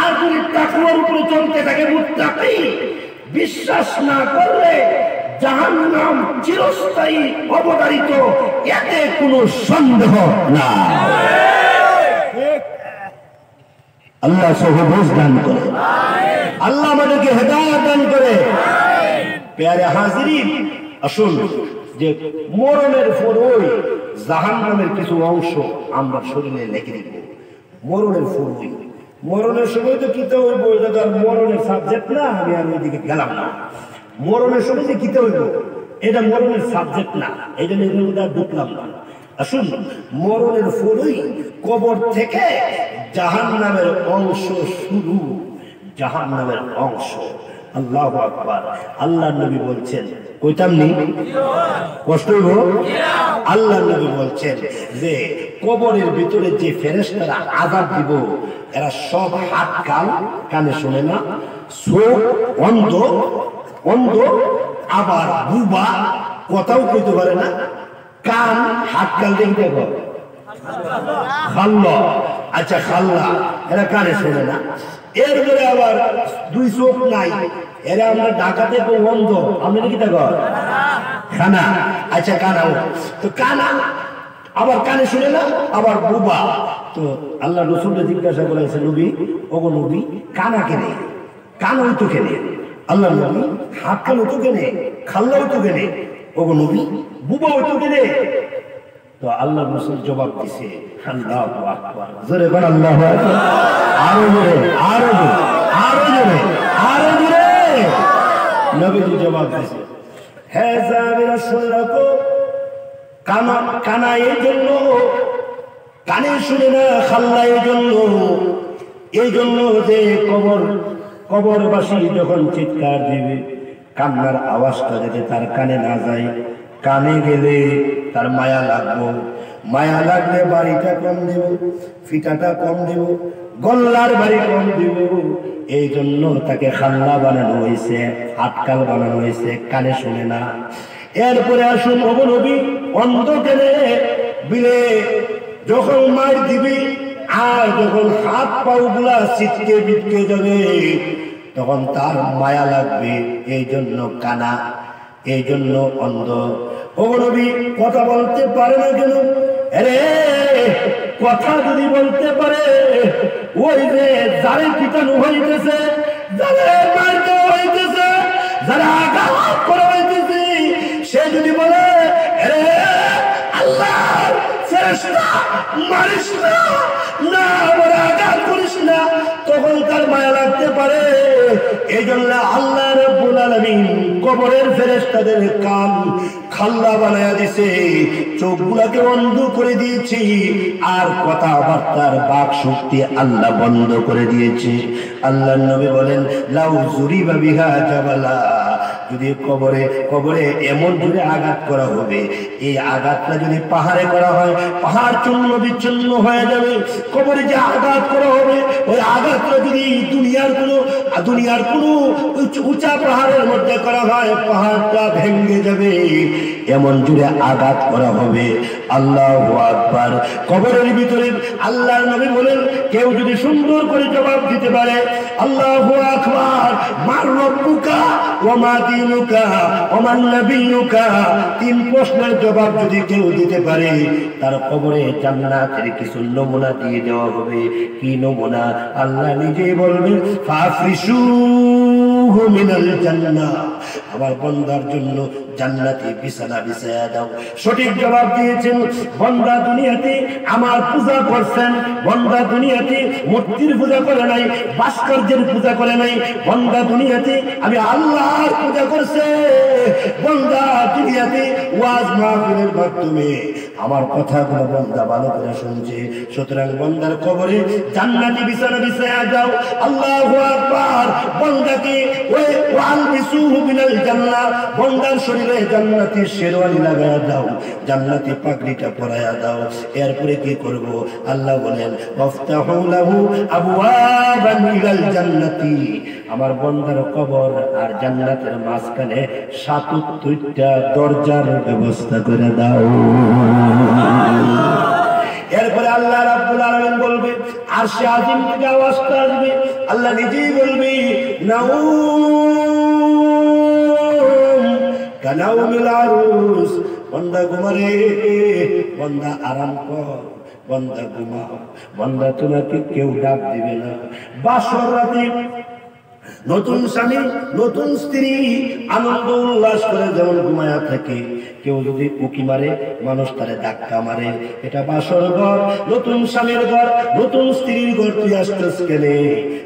আর যদি তাকওয়ার উপরে চলতে থাকে মুত্তাকি, বিশ্বাস না করলে জাহান্নাম চিরস্থায়ী অবধারিত, এতে কোনো সন্দেহ না। আল্লাহ সহবোধ দান করে, আল্লাহ আমাদেরকে হেদায়েত দান করে। প্যারে হাজিরিন, আসুন যে মরণের পরই জাহান্নামের কিছু অংশ আমরা শরীরে লেগে দিব। মরণের পরই, মরণের সময় তো কিতে হইব, এটা তো আর মরণের সাবজেক্ট না। আমি আর ওইদিকে গেলাম না। মরণের সময় যে কিতে হইব এটা মরণের সাবজেক্ট না, এটা নিয়ে ঢুকলাম না। আসুন, মরণের পরই কবর থেকে জাহান্নামের অংশ শুরু, জাহান্নামের অংশ। আল্লাহু আকবার। আল্লাহর নবী বলছেন, কইতাম নি কষ্ট হইব। আল্লাহর নবী বলছেন যে কবরের ভিতরে যে ফেরেশতারা আযাব দিব, এরা সব হাত কান, কানে শুনে না, চোখ অন্ধ, অন্ধ আবার বুবা, কথাও কইতে পারে না, কান হাত কান দেখতে পারে, খাল্লা, আচ্ছা খাল্লা, এরা কানে শোনে না। এরপরে আবার দুই চোখ নাই, এরা আমরা ঢাকাতে অন্ধ, আমরা কি দেখো খানা, আচ্ছা কানাও তো কানা, আবার কানে শুনে না, আবার বুবা। তো আল্লাহ রসুলকে জিজ্ঞাসা করেছে, নবী, ওগো নবী, কানা কেনে, কান হইতো কেনে? আল্লাহ নবী, হাত কান হইতো কেনে, খাল্লা হইতো কেনে? ওগো নবী, বুবা হইতো কেনে? তো আল্লাহ রসুল জবাব দিছে, আল্লাহু আকবার, জোরে বল আল্লাহু আকবার, আরো জোরে, আরো জোরে, আরো জোরে, আরো জোরে। নবীজি জবাব দিছে, হে সাহাবীরা শুনে রাখো, কানা, কানা এই জন্য, কানে শুনে না, খাল্লা এই জন্য, এই জন্য যে কবরবাসী যখন চিৎকার দিবে, কান্নার আওয়াজটা যাতে তার কানে না যায়, কানে গেলে তার মায়া লাগবো, মায়া লাগলে বাড়িটা কম দেব, ফিটাটা কম দেব, গল্লার বাড়ি কম দিব। এই জন্য তাকে খাল্লা বানানো হয়েছে, আটকাল বানানো হয়েছে, কানে শুনে না। এরপরে আসুন, ওগো নবী, অন্ধ কেনে বিলে যখন মার দিবি, আর যখন হাত পাও গুলা ছিটকে বিটকে যাবে, তখন তার মায়া লাগবে, এই জন্য কানা, এই জন্য অন্ধ। ওগো নবী, কথা বলতে পারে না কেন? আরে কথা যদি বলতে পারে, ওই যে যারে পিটানো হইতেছে, যারে মারতে হইতেছে, যারা আঘাত করা হইতেছে, সে যদি বলে, আরে আল্লাহর ফেরেশতা মারিস না, না বলে আঘাত করিস না, তখন তার মায়া লাগতে পারে। এই জন্য আল্লাহ রাব্বুল আলামিন কবরের ফেরেশতাদের কান খাল্লা বানায়া দিছে, চোখগুলাকে বন্ধ করে দিয়েছি, আর কথাবার্তার বাক শক্তি আল্লাহ বন্ধ করে দিয়েছে। আল্লাহর নবী বলেন, লাউ জুরিবা বিহা জাবালা, যদি কবরে এমন জোরে আঘাত করা হবে, এই আঘাতটা যদি পাহাড়ে করা হয়, পাহাড় চূর্ণ বিচ্ছিন্ন হয়ে যাবে। কবরে যে আঘাত করা হবে, ওই আঘাতটা যদি দুনিয়ার কোনো উঁচা পাহাড়ের মধ্যে করা হয়, পাহাড়টা ভেঙে যাবে, এমন জোরে আঘাত করা হবে। আল্লাহু আকবার। কবরের ভিতরে আল্লাহর নবী বলেন, কেউ যদি সুন্দর করে জবাব দিতে পারে, আল্লাহু আকবার, মার রব্বুকা ওয়া মা দীনুকা ওয়া মান নাবিয়ুকা, তিন প্রশ্নের জবাব যদি কেউ দিতে পারে, তার কবরে জান্নাতের কিছু নমুনা দিয়ে দেওয়া হবে। কি নমুনা? আল্লাহ নিজেই বলবেন, ফাফরিশুহু মিনাল জান্নাহ, আমার বান্দার জন্য জান্নাতি বিছানা বিছায়া দাও। সঠিক জবাব দিয়েছেন, বান্দা দুনিয়াতে আমার পূজা করছেন, বান্দা দুনিয়াতে মূর্তির পূজা করে নাই, ভাস্কর্যের পূজা করে নাই, বান্দা দুনিয়াতে আমি আল্লাহর পূজা করছে, বান্দা দুনিয়াতে ওয়াজ মাহফিলের মাধ্যমে আমার কথাগুলো বান্দা ভালো করে শুনছে। সুতরাং বান্দার কবরে জান্নাতি বিছানা বিছায়া দাও। আল্লাহু আকবার। বান্দাকে ওয়াল বিসুহু মিনাল জান্নাহ, বান্দার শরীরে জান্নাতি শেরওয়ানি লাগায়া দাও, জান্নাতি পাগড়িটা পরায়া দাও। এরপরে কি করব? আল্লাহ বলেন ওয়াফতাহু লাহু আবওয়াবান ইলাল জান্নাতি, আমার বান্দার কবর আর জান্নাতের মাঝখানে ৭৭টা দরজার ব্যবস্থা করে দাও। এরপরে আল্লাহ রাব্বুল আলামিন বলবে, আরশে আজিম থেকে আওয়াজটা আসবে, আল্লাহ নিজেই বলবে নাউম কানাউমিল আরুস, বান্দা ঘুমারে, বান্দা আরাম কর, বান্দা ঘুমাও, বান্দা তোমাকে কেউ ডাক দিবে না। বাসর রাতে নতুন স্বামী নতুন স্ত্রী আনন্দ উল্লাস করে যেমন ঘুমায়া থাকে, কেউ যদি উকি মারে মানুষ তারে ধাক্কা মারে, এটা বাসর ঘর, নতুন স্বামীর ঘর, নতুন স্ত্রীর ঘর, তুই আসতেছ কেনে?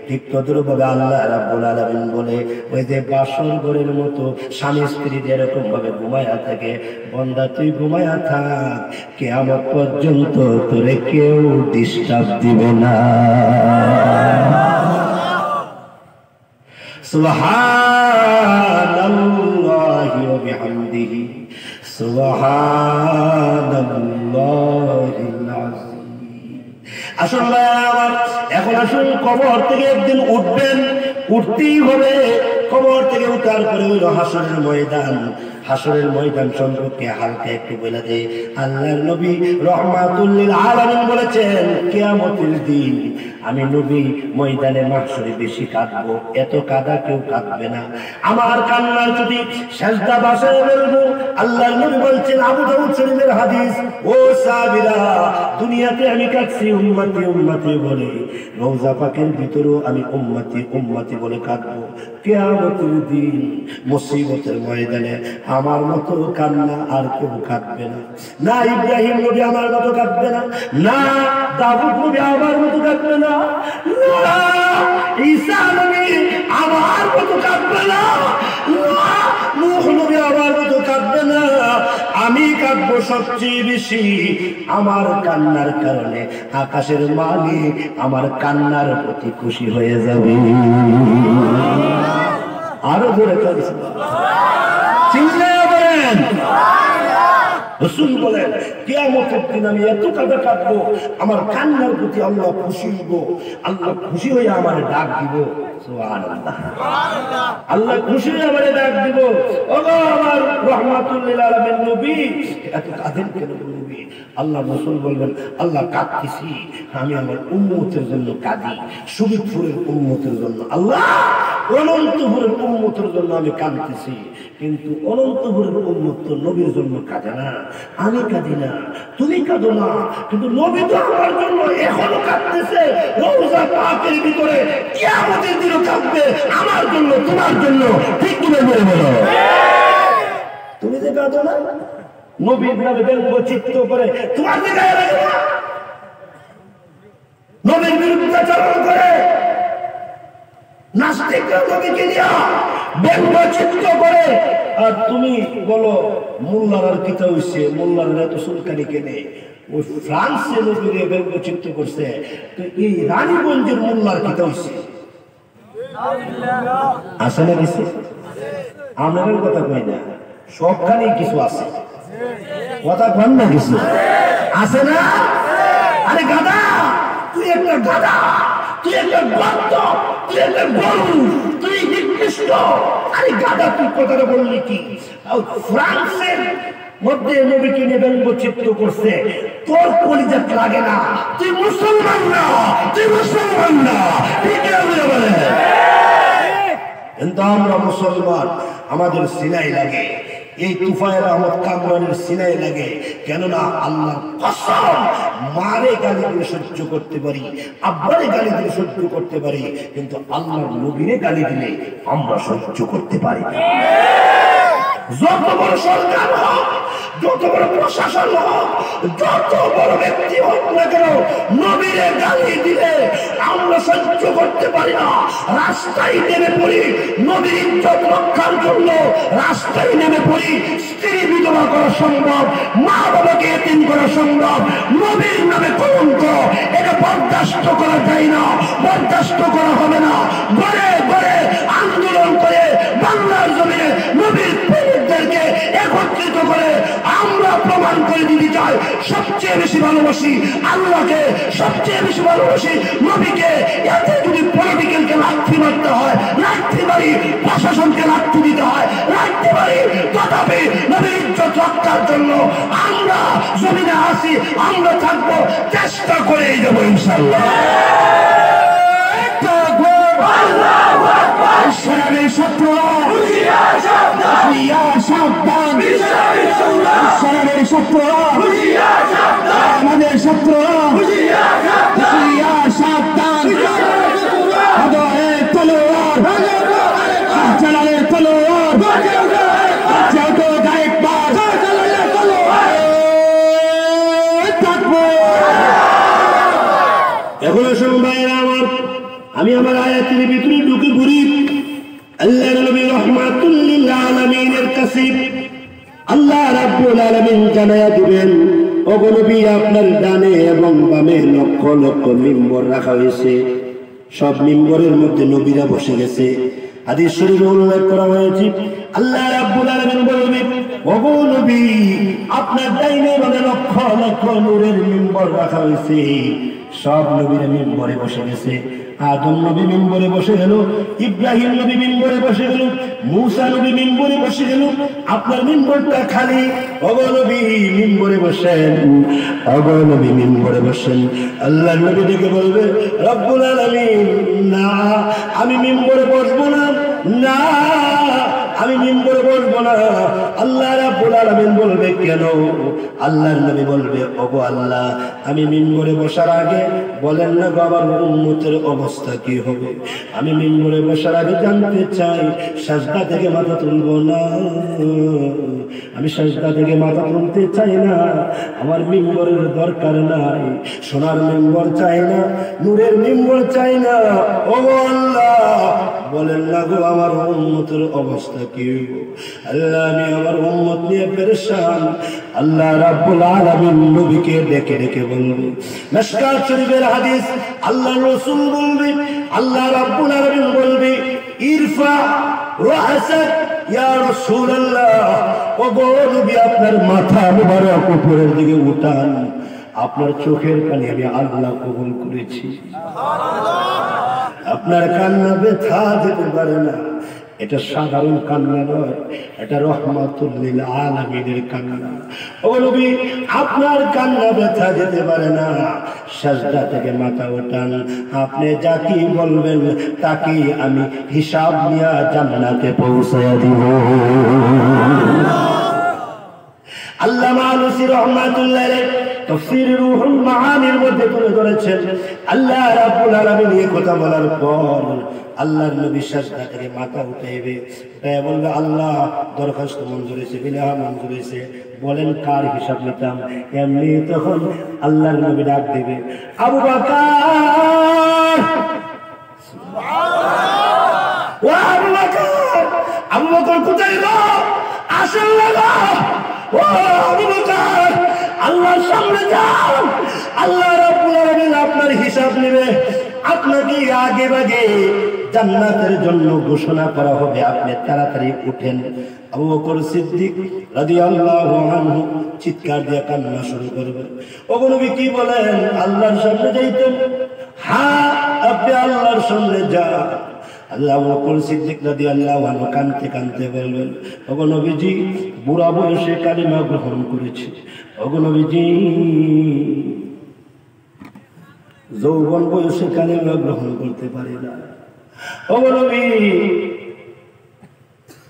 ঠিক তদ্রুপভাবে আল্লাহ রাব্বুল আলামিন বলে, ওই যে বাসর ঘরের মতো স্বামী স্ত্রী যেরকম ভাবে ঘুমায়া থাকে, বান্দা তুই ঘুমায়া থাক, কিয়ামত পর্যন্ত তোরে কেউ ডিস্টার্ব দিবে না। সুবহানাল্লাহি ওয়া বিহামদিহি সুবহানাল্লাহিল আযীম। আসুন ভাই আমার, এখন আসুন কবর থেকে একদিন উঠবেন, উঠতেই হবে। কবর থেকে উঠার পরে হইল হাসরের ময়দান। হাসরের ময়দান সম্পর্কে হালকা একটু বলে দেয়। আল্লাহর নবী রাহমাতুল লিল আলামিন বলেছেন, কিয়ামতের দিন আমি নবী ময়দানে মাহশরে বেশি কাঁদবো, এত কাঁদা কেউ কাঁদবে না। আমার কান্নার যদি সেজদা বাসায় বলবো, আল্লাহর নবী বলছেন, আবু দাউদ শরীফের হাদিস, ও সাহাবীরা, দুনিয়াতে আমি কাঁদছি উম্মতি উম্মতি বলে, রওজা পাকের ভিতরেও আমি উম্মতি উম্মতি বলে কাঁদবো। কিয়ামতের দিন মুসিবতের ময়দানে আমার মতো কান্না আর কেউ কাঁদবে না। না ইব্রাহিম নবী আমার মতো কাঁদবে না, না দাউদ নবী আমার মতো কাঁদবে না, না ঈসা নবী আমার মতো কাঁদবে না, না নূহ নবী আমার মতো কাঁদবে না। আমি কাঁদবো সবচেয়ে বেশি। আমার কান্নার কারণে আকাশের মালিক আমার কান্নার প্রতি খুশি হয়ে যাবে। আরো জোরে কাঁদছে, চিল্লায়া বলেন। রাসূল বলেন, কিয়ামতের দিন আমি এত কাঁদা কাঁদবো, আমার কান্নার প্রতি আল্লাহ খুশি হইব, আল্লাহ খুশি হয়ে আমার ডাক দিব। সুবহানাল্লাহ, আল্লাহ খুশি হয়ে আমার ডাক দিব, ওগো আমার রাহমাতুল লিল আলামিন নবী, এত কাঁদেন কেন নবী? আল্লাহ রাসূল বলবেন, আল্লাহ কাঁদতেছি আমি আমার উম্মতের জন্য কাঁদি, সুবিদপুরের উম্মতের জন্য, আল্লাহ অনন্তপুরের উম্মতের জন্য আমি কাঁদতেছি। কিন্তু অনন্তপুরের উম্মত তো নবীর জন্য কাঁদে না, আমি কাঁদি না, তুমি কাঁদো না, কিন্তু নবী তো আমার জন্য এখনো কাঁদতেছে। রওজা পাকের ভিতরে কিয়ামতের দিনও কাঁদবে আমার জন্য, তোমার জন্য। ঠিক কি বলে বলো? তুমি যে কাঁদো না, নবীর নামে ব্যঙ্গচিত্র করে তোমার যে গায়ে লাগে না, নবীর বিরুদ্ধাচরণ করে নাস্তিকরা নবীকে নিয়ে ব্যঙ্গচিত্র করে, আর তুমি বলো মোল্লার আর কিতা হইছে, মোল্লার এত সুলকানি কেনে? ওই ফ্রান্সে নবীরে ব্যঙ্গচিত্র করছে, তো এই রানীগঞ্জের মোল্লার কিতা হইছে? আছে না কিছু? আমাদের কথা কই না, সবখানেই কিছু আছে, কথা কন না, কিছু আছে না? আরে গাদা, তুই একটা গাদা, তুই একটা গর্ত, তুই একটা গরু, তুই নিকৃষ্ট। আরে গাদা, তুই কথাটা বললি কি? ফ্রান্সের মধ্যে নবীকে নিয়ে ব্যঙ্গচিত্র করছে, তোর কলিজাত লাগে না, তুই মুসলমান না, তুই মুসলমান না। ঠিক আছে বলে, কিন্তু আমরা মুসলমান, আমাদের সিনাই লাগে, এই তুফায়েল আহমদ কামরানের সিনাই লাগে। কেননা আল্লাহ কসম, মারে গালি দিয়ে সহ্য করতে পারি, আব্বারে গালি দিয়ে সহ্য করতে পারি, কিন্তু আল্লাহর নবীরে গালি দিলে আমরা সহ্য করতে পারি না। যত বড় সরকার হোক, যত বড় প্রশাসন হোক, যত বড় ব্যক্তি হোক না কেন, নবীরে গালি দিলে আমরা সহ্য করতে পারি না, রাস্তায় নেমে পড়ি নবীর ইজ্জত রক্ষার জন্য, রাস্তায় নেমে পড়ি। স্ত্রী বিধবা করা সম্ভব, মা বাবাকে এতিম করা সম্ভব, নবীর নামে কলঙ্ক, এটা বরদাস্ত করা যায় না, বরদাস্ত করা হবে না। ঘরে ঘরে আন্দোলন করে বাংলার জমিনে নবীর প্রেমিকদেরকে একত্রিত করে আমরা প্রমাণ করে দিতে চাই সবচেয়ে বেশি ভালোবাসি আল্লাহকে, সবচেয়ে বেশি ভালোবাসি নবীকে। এতে যদি পলিটিক্যালকে লাঠি মারতে হয় লাঠি মারি, প্রশাসনকে লাঠি দিতে হয় লাঠি মারি, তথাপি নবীর ইজ্জত রক্ষার জন্য আমরা জমিনে আসি, আমরা থাকবো, চেষ্টা করেই যাবো ইনশাআল্লাহ। ইসলামের শত্রু সাবধান, ইসলামের শত্রু আমাদের শত্রু সাবধান। তলোয়ার চালালে তলোয়ার যেহেতু গায়কবার থাকবো। এখন শুনুন ভাইয়েরা আমার, আমি আমার আয়াতের ভিতরে ঢুকে ঘুরি। আল্লাহর নবী রাহমাতুল লিল আলামিনের কাছে আল্লাহ রাব্বুল আলামিন জানায়া দিবেন, ওগো নবী আপনার ডানে এবং বামে লক্ষ লক্ষ মিম্বর রাখা হয়েছে, সব মিম্বরের মধ্যে নবীরা বসে গেছে। হাদিস শরীফে উল্লেখ করা হয়েছে আল্লাহ রাব্বুল আলামিন বলবেন, ওগো নবী আপনার ডাইনে বামে লক্ষ লক্ষ নূরের মিম্বর রাখা হয়েছে, সব নবীরা মিম্বরে বসে গেছে। আদম নবী মিম্বরে বসে গেল, ইব্রাহিম নবী মিম্বরে বসে গেল, মূসা নবী মিম্বরে বসে গেল, আপনার মিম্বরটা খালি। ওগো নবী মিম্বরে বসেন, ওগো নবী মিম্বরে বসেন। আল্লাহর নবী ডেকে বলবে, রব্বুল আলামিন না আমি মিম্বরে বসবো না, না আমি মিম্বরে বসবো না। আল্লাহ রাব্বুল আলামিন বলবে কেন? আল্লাহর নবী বলবে, ওগো আল্লাহ আমি মিম্বরে বসার আগে বলেন না গো আমার উম্মতের অবস্থা কি হবে। আমি মিম্বরে বসার আগে জানতে চাই, সাজদা থেকে মাথা তুলবো না, আমি সাজদা থেকে মাথা তুলতে চাই না, আমার মিম্বরের দরকার নাই, সোনার মিম্বর চাই না, নূরের মিম্বর চাই না। ওগো আল্লাহ বলেন না গো আমার উম্মতের অবস্থা কি হবে। আল্লাহ আমি আমার উম্মত নিয়ে পেরেশান। আল্লাহ রাব্বুল আলামিন নবীকে ডেকে ডেকে বলবে, মিশকাত শরীফের হাদিস, আল্লাহ রাসূল বলবে, আল্লাহ রাব্বুল আলামিন বলবে, ইরফা রাসাক ইয়া রাসূলুল্লাহ, ওগো নবী আপনার মাথা মুবারক উপরের দিকে উঠান, আপনার চোখের পানি আমি আল্লাহ কবুল করেছি। আপনার কান্না ব্যথা যেতে পারে না, এটা সাধারণ কান্না নয়, এটা রহমাতুল লিল আলামিনের কান্না। ও নবী আপনার কান্না ব্যথা যেতে পারে না, সাজদা থেকে মাথা ওঠান, আপনি যা কি বলবেন তাকে আমি হিসাব নিয়ে জান্নাতে পৌঁছায়া দিব। আল্লামা আলুসি রাহমাতুল্লাহ আলাইহি তাফসীর রুহুল মাআনির মধ্যে তুলে ধরেছেন, আল্লাহ রাব্বুল আলামিন এই কথা বলার পর আল্লাহর নবী সাজদা থেকে মাথা উঠাইবে, তাই বলবে আল্লাহ দরখাস্ত মঞ্জুর হয়েছে, বিনা মঞ্জুর হয়েছে, বলেন কার হিসাব নিতাম। এমনি তখন আল্লাহর নবী ডাক দেবে, আবু বকর, ও আবু বকর, আবু বকর কোথায় গো? আসেন না, ও আবু বকর আল্লাহর সামনে যাও, আল্লাহ রাব্বুল আলামিন আপনার হিসাব নেবে, আপনাকে আগে ভাগে জান্নাতের জন্য ঘোষণা করা হবে, আপনি তাড়াতাড়ি উঠেন। আবু বকর সিদ্দিক রাদিয়াল্লাহু আনহু চিৎকার দিয়ে কান্না শুরু করবেন, ওগো নবী কি বলেন আল্লাহর সামনে যাইতেন? হ্যাঁ আপনি আল্লাহর সামনে যান। আল্লাহ আবু বকর সিদ্দিক রাদিয়াল্লাহু আনহু কাঁদতে কাঁদতে বলবেন, ওগো নবীজি বুড়া বয়সে কালিমা গ্রহণ করেছি, ওগো নবীজি যৌবন বয়সে কালিমা গ্রহণ করতে পারি না, ওগো নবী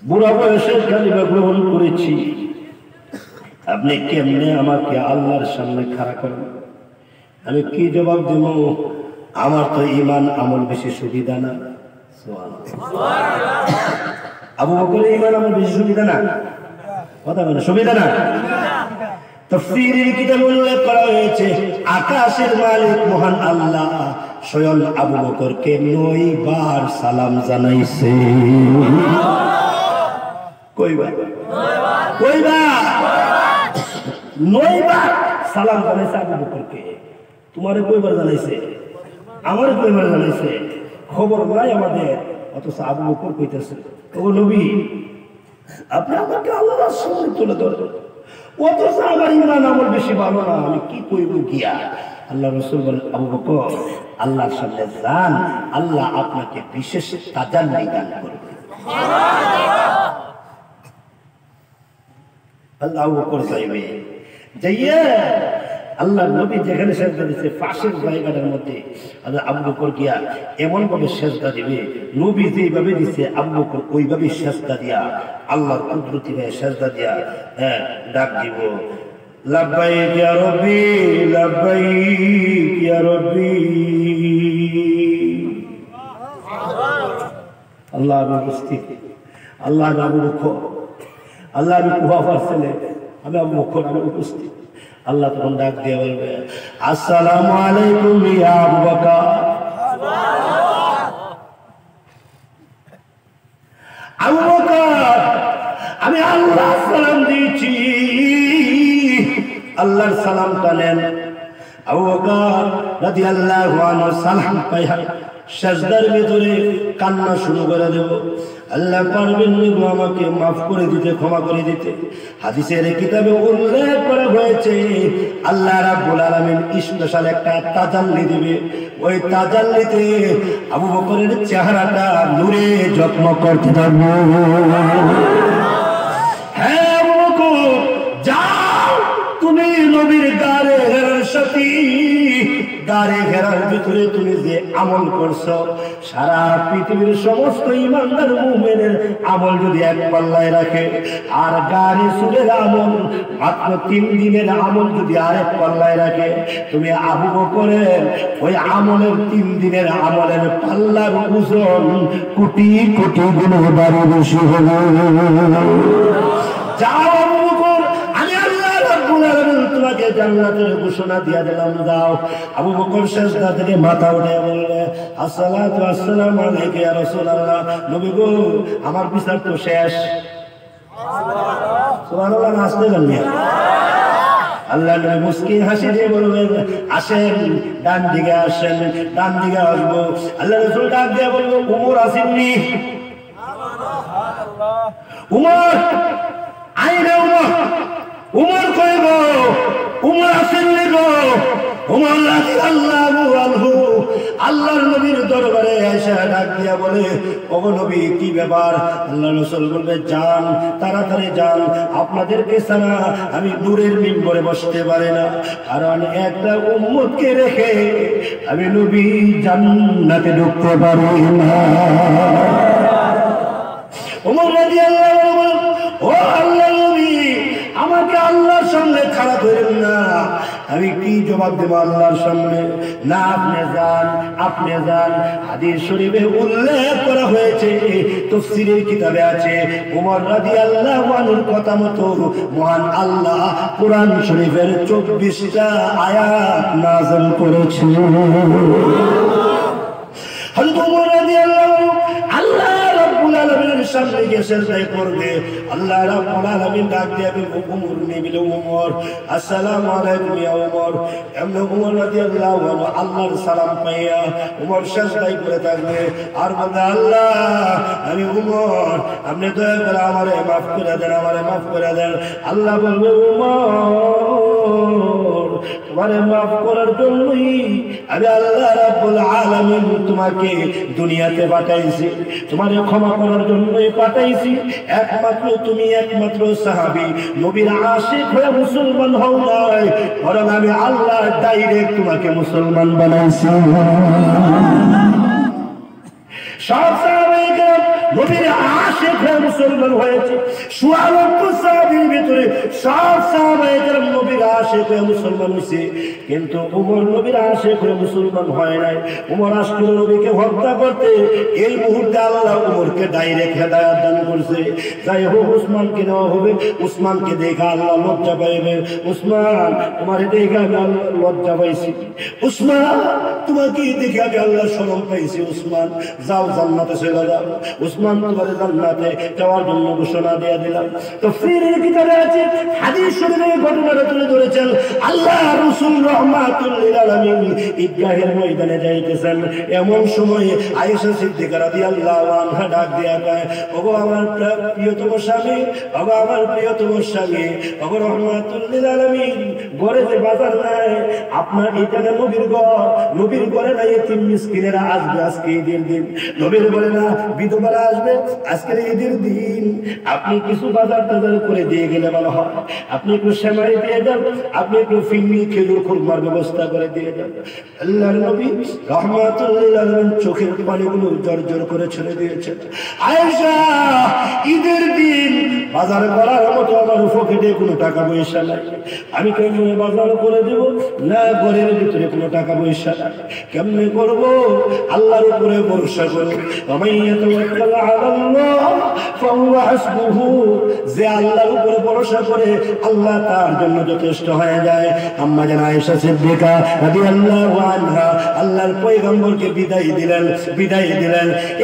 বুড়া বয়সে কালিমা গ্রহণ করেছি, আপনি কেমনে আমাকে আল্লাহর সামনে খাড়া করেন? আমি কি জবাব দেব? আমার তো ঈমান আমল বেশি সুবিধা না। আবু বকরের ঈমান আমল বেশি সুবিধা না, কথা বলে সুবিধা না। তাফসীরের কিতাবে উল্লেখ করা হয়েছে আকাশের মালিক মহান আল্লাহ স্বয়ং আবু বকরকে 9 বার সালাম জানাইছে। কয়বার? 9 বার সালাম জানাইছে আবু বকরকে। তোমারে কয়বার জানাইছে? আমারে কয়বার জানাইছে? খবর নাই আমাদের। অথচ আবু বকর কইতেছে, ও নবী আপনি আমাকে আল্লাহর সামনে তুলে ধরেন, অথচ আমার ঈমান আমল বেশি ভালো না, আমি কি কইব গিয়া? আল্লাহ রাসূল বলেন, আবু বকর আল্লাহর সামনে যান, আল্লাহ আপনাকে বিশেষ তাজাল্লি দান করবে। আল্লাহ আবু বকর যাইবে, যাইয়া আল্লাহর নবী যেখানে সেজদা দিচ্ছে পাশের জায়গাটার মধ্যে আবু বকর গিয়া এমন ভাবে সেজদা দিবে, নবী যেভাবে দিচ্ছে আবু বকর ওইভাবে সেজদা দিয়া আল্লাহর কুদরতি ভাবে সেজদা দিয়া ডাক দিব, লাব্বাইক ইয়া রাব্বি লাব্বাইক ইয়া রাব্বি। আল্লাহ আমি উপস্থিত, আল্লাহ আমি আবু বকর, আল্লাহ আমি কুহাফার ছেলে, আমি আবু বকর, আমি উপস্থিত। আল্লাহ তখন ডাক দিয়ে বলবে, আসসালামু আলাইকুম ইয়া আবু বকর। আবু বকর আমি আল্লাহ সালাম দিয়েছি, আল্লাহর সালামটা নেন। আবু বকর রাদিয়াল্লাহু আনহু সালাম পাইয়া সাজদার ভিতরে কান্না শুরু করে দেব, আল্লাহ পারবেন আমাকে মাফ করে দিতে, ক্ষমা করে দিতে। হাদিসের কিতাবে উল্লেখ করা হয়েছে আল্লাহ রাব্বুল আলামিন স্পেশাল একটা তাজাল্লি দিবে, ওই তাজাল্লিতে আবু বকরের চেহারাটা নূরে ঝকমক করতে থাকবে। হ্যাঁ আবু বকর যাও, তুমি নবীর গারে হেরার সাথী, গারে ঘেরার ভিতরে তুমি যে আমল করছো, সারা পৃথিবীর সমস্ত ইমানদার মুমিনের আমল যদি এক পাল্লায় রাখে, আর গারে সুরের আমল মাত্র 3 দিনের আমল যদি আরেক পাল্লায় রাখে, তুমি আবু বকরের ওই আমলের 3 দিনের আমলের পাল্লার ওজন কোটি কোটি গুণ বাড়ি বেশি হবে। যাও আবু বকর, আমি আল্লাহ রাব্বুল আলামিন তোমাকে জান্নাতের ঘোষণা দিয়া দিলাম, যাও। আবু বকর সিজদা থেকে মাথা উঠে বললে, আসসালাতু আসসালামু আলাইকা ইয়া রাসূলুল্লাহ, নবী গো আমার বিচার তো শেষ। সুবহানাল্লাহ, নাচতে জানি আল্লাহ নবী মুস্কি হাসি দিয়ে বলবেন, আসেন ডান দিকে আসেন, ডান দিকে আসবো। আল্লাহ রাসূল ডাক দিয়ে বলবো, উমর আসেননি? উমর আইরে, উমর উমর কই গো? উমর আসেননি গো? উমর রাদিয়াল্লাহু আনহু আল্লাহর নবীর দরবারে এসে ডাক দিয়া বলে, ওগো নবী কি ব্যাপার? আল্লাহ রাসূল বলবে, যান তাড়াতাড়ি যান, আপনাদেরকে ছাড়া আমি নূরের মিম্বরে বসতে পারি না, কারণ একটা উম্মতকে রেখে আমি নবী জান্নাতে ঢুকতে পারি না। ওমর রাদিয়াল্লাহু আনহু, ও আল্লাহর নবী আমাকে আল্লাহর সামনে খাড়া করেন না, আমি কি জবাব দেব আল্লাহর সামনে? না, আপনি যান, আপনি যান। হাদিস শরীফে উল্লেখ করা হয়েছে, তাফসীরের কিতাবে আছে, ওমর রাদিয়াল্লাহু আনহুর কথা মতো মহান আল্লাহ কোরআন শরীফের 24টা আয়াত নাযিল করেছেন। হযরত ওমর রাদিয়াল্লাহু আল্লাহ রাব্বুল আলামিনের সামনে গিয়ে সিজদা করবে, আল্লাহ রাব্বুল আলামিন ডাক দিয়ে ওমর নিবিল, ওমর আসসালামু আলাইকুম ইয়া ওমর। এমন ওমর রাদিয়াল্লাহু আনহু আল্লাহর সালাম পাইয়া ওমর সিজদা করে থাকবে আর বলবে, আল্লাহ আমি ওমর, আপনি দয়া করে আমারে মাফ করে দেন, আমারে মাফ করে দেন। আল্লাহ বলবে, ওমর তোমারে মাফ করার জন্যই আমি আল্লাহ রাব্বুল আলামিন তোমাকে দুনিয়াতে পাঠাইছি, তোমারে ক্ষমা করার জন্যই পাঠাইছি। একমাত্র তুমি একমাত্র সাহাবী, নবীর আশিক হয়ে মুসলমান হও নাই, বরং আমি আল্লাহ ডাইরেক্ট তোমাকে মুসলমান বানাইছি। সব সাহাবায়ে কেরাম নবীর আশিক হয়ে মুসলমান হয়েছে। ১৬ লক্ষ সাহাবীর ভিতরে সব সাহাবায়ে কেরাম নবীর আশিক হয়ে মুসলমান হয়েছে, কিন্তু ওমর নবীর আশিক হয়ে মুসলমান হয় নাই। ওমর আসছিল নবীকে হত্যা করতে, এই মুহূর্তে আল্লাহ ওমরকে ডাইরেক্ট হেদায়েত দান করছে। যাই হোক, উসমানকে নেওয়া হবে। উসমানকে দেখে আল্লাহ লজ্জা পাইবে। উসমান, তোমার দেখে আমি আল্লাহ লজ্জা পাইছি। উসমান, তোমাকে দেখে আমি আল্লাহ শরম পাইছি। উসমান, যাও জান্নাতে চলে যাও। উসমান তোমার জান্নাতে যাওয়ার জন্য ঘোষণা দিয়ে দিলাম। তো ফিরের কিতাবে আছে, হাদিস শরীফে ঘটনাটা তুলে ধরেছেন। আল্লাহ রাসূল রাহমাতুল লিল আলামিন ঈদগাহের ময়দানে যাইতেছেন। এমন সময় আয়েশা সিদ্দিকা রাদিয়াল্লাহু আনহা ডাক দিয়া কয়, ওগো আমার প্রিয়তম স্বামী, ওগো আমার প্রিয়তম স্বামী, ওগো রাহমাতুল লিল আলামিন, ঘরে যে বাজার নাই, আপনার এখানে নবীর ঘর, নবীর ঘরে না এতিম মিসকিনেরা আসবে আজকে ঈদের দিন। নবীর ঘরে না বিধবারা আসবে আজকের ঈদের দিন। আপনি কিছু বাজার টাজার করে দিয়ে গেলে ভালো হয়। আপনি একটু সেমাই দিয়ে যান, আপনি একটু ফিন্নি খেজুর খুরমার ব্যবস্থা করে দিয়ে যান। আল্লাহর নবী রাহমাতুল লিল আলামিন চোখের পানিগুলো জর্জর করে ছেড়ে দিয়েছেন। আয়েশা, ঈদের দিন বাজার করার মতো আমার পকেটে কোনো টাকা পয়সা নাই, আমি কেমনে বাজার করে দেব? না, ঘরের ভিতরে কোনো টাকা পয়সা নাই, কেমনে করব? আল্লাহর উপরে ভরসা করো। যে আল্লাহর উপরে ভরসা করে আল্লাহ তার জন্য যথেষ্ট হয়ে যায়। আম্মা জান আয়েশা সিদ্দিকা রাদিয়াল্লাহু আনহা আল্লাহর পয়গম্বরকে বিদায় দিলেন।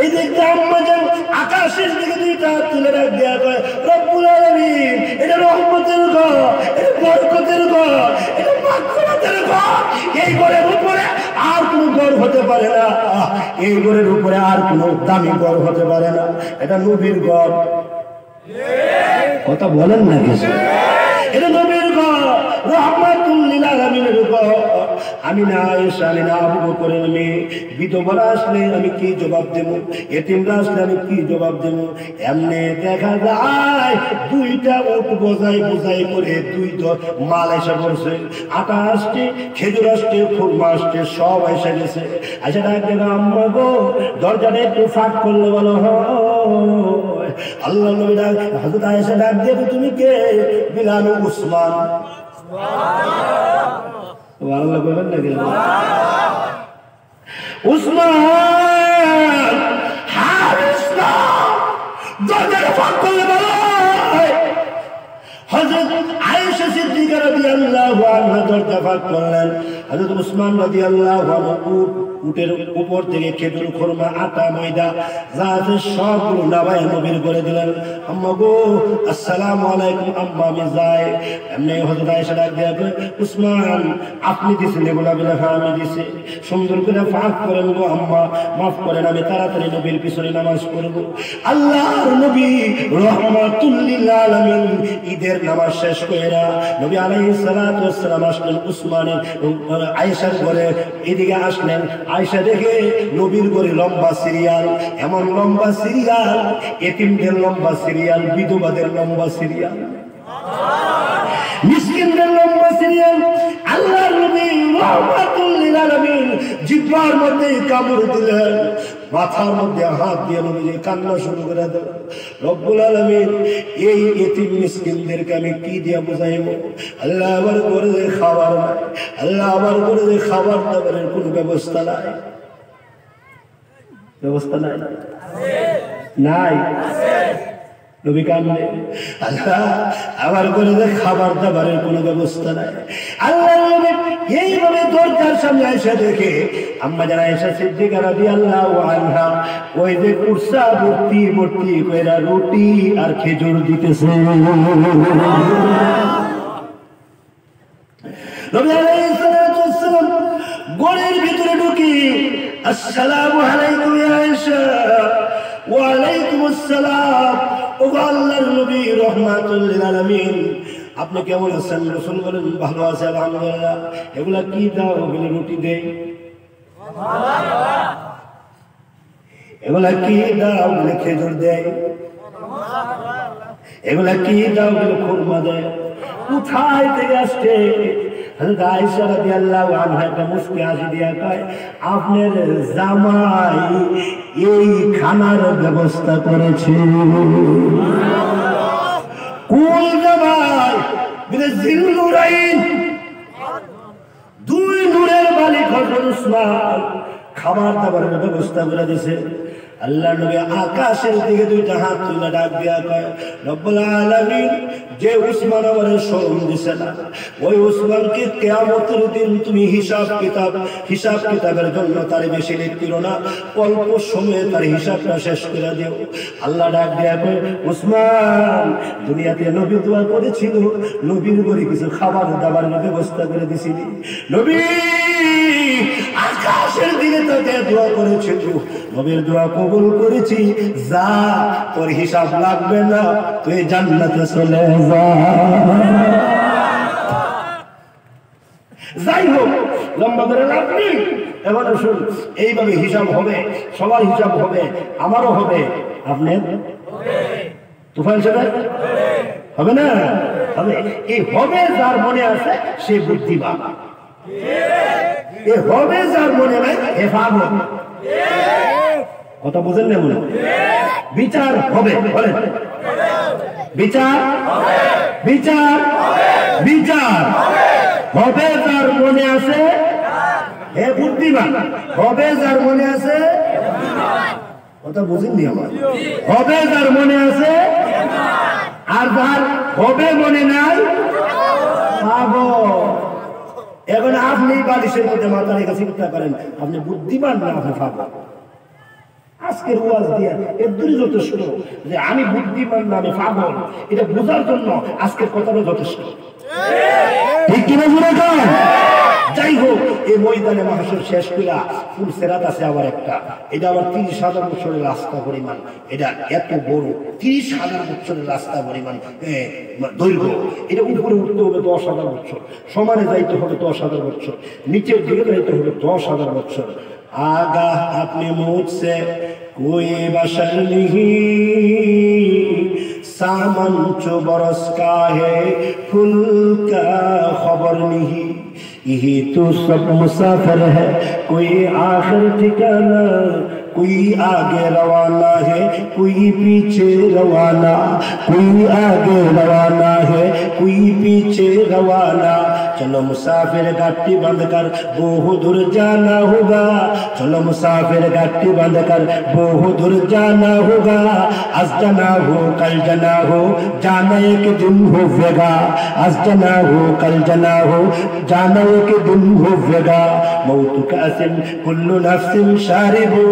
এই দেখতে আম্মা জান আকাশের দিকে দুইটা হাত তুলে রাখ দেয়া কয়, রব্বুল আলামিন, এটা রহমতের ঘর, এটা বরকতের ঘর, এটা মাগফিরাতের ঘর। এই ঘরের উপরে আর কোনো ঘর হতে পারে না, এই ঘরের উপরে আর কোনো দামি ঘর হতে পারে না। এটা নবীর ঘর। কথা বলেন না কিছু? এটা নবীর ঘর, রাহমাতুল লিল আলামিনের ঘর। আমি না আয়েশা, আমি না আবু বকরের মেয়ে। বিধবারা আসলে আমি কি জবাব দেব? এতিমরা আসলে আমি কি জবাব দেব? এমনি দেখা যায় দুইটা উট বোঝাই করে দুই মাল এসে পড়ছে। আটা আসছে, খেজুর আসছে, খুরমা আসছে, সব এসে গেছে। আচ্ছা ডাক দেবে, আম্মা গো, দরজাটা একটু ফাঁক করলে ভালো হয়। আল্লাহ নবী ডাক, হযরত আয়েশা ডাক দেবে, তুমি কে? বিলাল উসমান। সুবহানাল্লাহ বলেন না কেন? উসমান হারিস না, দরজাটা ফাঁক করলে ভালো হয়। হযরত আয়েশা সিদ্দিকা রাদিয়াল্লাহু আনহা দরজা ফাঁক করলেন। হযরত উসমান রাদিয়াল্লাহু আনহু উটের উপর থেকে খেজুর, খুরমা, আটা, ময়দা যা আছে সবগুলো নামায় নবীর করে দিলেন। আম্মা গো, আসসালামু আলাইকুম আম্মা, আমি যাই। এমনি হযরত আয়েশা ডাক দেয়া কয়, উসমান, আপনি দিছেন এগুলা? বলে, হ্যাঁ আমি দিছি। সুন্দর করে ফাঁক করেন গো আম্মা, মাফ করেন, আমি তাড়াতাড়ি নবীর পিছনে নামাজ পড়ব। আল্লাহর নবী রাহমাতুল লিল আলামিন ঈদের নামাজ শেষ কইরা নবী আলাইহিস সালাতু ওয়াস সালাম আসলেন উসমানের আয়েশার ঘরে। এদিকে আসলেন, আয়েশা দেখে নবীর ঘরে লম্বা সিরিয়াল, এমন লম্বা সিরিয়াল, এতিমদের লম্বা সিরিয়াল, বিধবাদের লম্বা সিরিয়াল, মিসকিনদের লম্বা সিরিয়াল। আল্লাহর নবী রাহমাতুল লিল আলামিন জিহ্বার মধ্যে কামড় দিলেন, মাথার মধ্যে হাত দিয়ে নবীজি কান্না শুরু করে দিলেন। রব্বুল আলামিন, এই এতিম মিসকিনদেরকে আমি কি দিয়ে বুঝাইব? আল্লাহ আমার ঘরে যে খাবার নাই, আল্লাহ আমার ঘরে যে খাবার দাবারের কোনো ব্যবস্থা নাই, ব্যবস্থা নাই, নাই। নবী কান্দে, আল্লাহ আমার ঘরে যে খাবার দাবারের কোনো ব্যবস্থা নাই। আল্লাহ নবী এইভাবে দরজার সামনে এসে দেখে আম্মা জান আয়েশা সিদ্দিকা রাদিয়াল্লাহু আনহা ওই যে কুরসা ভর্তি কইরা রুটি আর খেজুর দিতেছে। নবী আলাইহিস সালাতু ওয়াস সালাম ঘরের ভিতরে ঢুকি, আসসালামু আলাইকুম ইয়া আয়েশা। ওয়া আলাইকুম আসসালাম। ও আল্লাহর নবী রাহমাতুল লিল আলামিন, আপনি কেমন আছেন? রাসূল বলেন, ভালো আছে আলহামদুলিল্লাহ। এগুলা কি দাও? বলে, রুটি দেই। এগুলা কি দাও? বলে, খেজুর দেয়। এগুলা কি দাও? বলে, খুরমা দেয়। কোথায় থেকে আসছে? হযরত আয়েশা রাদিয়াল্লাহু আনহা একটা মুস্কি হাসি দিয়া কয়, আপনার জামাই এই খানার ব্যবস্থা করেছে। কোন জামাই? বলে জিলনুরাইন, দুই নূরের মালিক হযরত উসমান খাবার দাবারের ব্যবস্থা করে দিয়েছে। আল্লাহ নবী আকাশের দিকে দুইটা হাত তুলে ডাক দিয়া কয়, রব্বুল আলামিন, যে উসমান আমারে শরম দিছে না, ওই উসমানকে কিয়ামতের দিন তুমি হিসাব কিতাবের জন্য তার বেশি লিখিও না, অল্প সময়ে তার হিসাবটা শেষ করে দিও। আল্লাহ ডাক দিয়া কয়, উসমান, দুনিয়াতে নবী দোয়া করেছিল, নবীর ঘরে কিছু খাবার দাবারের ব্যবস্থা করে দিছিলি। নবী আকাশের দিকে তাকে দোয়া করেছিল, নবীর দোয়া কবুল করেছি, যা তোর হিসাব লাগবে না, তুই জান্নাতে চলে যা। যাই হোক, লম্বা করে লাভ নেই। এখন শুন, এইভাবে হিসাব হবে, সবার হিসাব হবে, আমারও হবে, আপনার তুফান সাহেব হবে না? হবে। এই হবে যার মনে আছে সে বুদ্ধিমান, এ হবে যার মনে নাই এ পাগল। কথা বুঝেন না? মনে বিচার হবে, বলেন বিচার, বিচার, বিচার হবে যার মনে আছে হে বুদ্ধিমান, হবে যার মনে আছে। কথা বুঝেননি আমার? হবে যার মনে আছে, আর যার হবে মনে নাই পাগল। এখন আপনি বালিশের মধ্যে মাথা রেখে চিন্তা করেন, আপনি বুদ্ধিমান না আপনি পাগল? আজকের ওয়াজ দিয়া এর দূরে যথেষ্ট যে আমি বুদ্ধিমান না আমি পাগল, এটা বোঝার জন্য আজকের কথাটা যথেষ্ট। ঠিক কিনা বুঝে যান? যাই হোক, এই ময়দানে মাহশর শেষ কইরা ফুলসেরাত আছে আবার একটা, এটা আবার 30,000 বছরের রাস্তা পরিমাণ, এটা এত বড় 30,000 বছরের রাস্তা পরিমাণ দৈর্ঘ্য। এটা উপরে উঠতে হবে 10,000 বছর, সমানে যাইতে হবে 10,000 বছর, নিচের দিকে যাইতে হবে 10,000 বছর। आगाह अपने मुझसे कोई बशर नहीं, सामन जो बरस का है फुल का खबर नहीं, यही तो सब मुसाफिर है कोई आखिर ठिकाना, कोई आगे रवाना है कोई पीछे रवाना, कोई आगे रवाना है कोई पीछे रवाना। चलो मुसाफिर गाड़ी बंद कर बहुत दूर जाना होगा, चलो मुसाफिर गाड़ी बंद कर बहुत दूर जाना होगा, आज जाना हो कल जाना हो जाना एक दिन होगा, आज जाना हो कल जाना हो जाना एक दिन होगा। मौत का असिम कुल्लु नफ्सिन शारिबु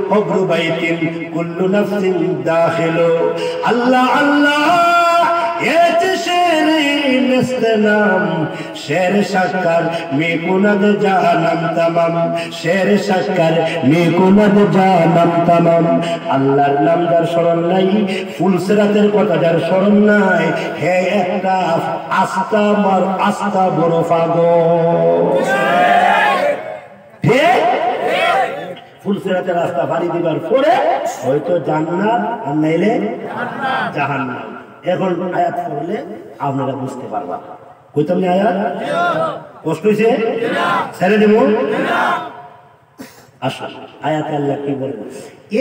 कब्र बैतिन कुल्लु नफ्सिन दाखिलु। अल्लाह अल्लाह नाम शेर शक्कर में कुनद जानम तमाम, शेर शक्कर में कुनद जानम तमाम। আল্লাহর নাম যার স্মরণ নাই, ফুলসিরাতের কথা যার স্মরণ নাই, হে একটা আস্থা বড় পাগল। ঠিক? ফুলসিরাতের রাস্তা পাড়ি দিবার পরে হয়তো জান্নাত আর নাইলে জাহান্নাম। এখন আয়াত পড়লে আপনারা বুঝতে পারবা। কইতাম না আয়াত? কষ্ট হয়েছে? ছেড়ে দেব? আসুন আয়াতে আল্লাহ কি বলেন,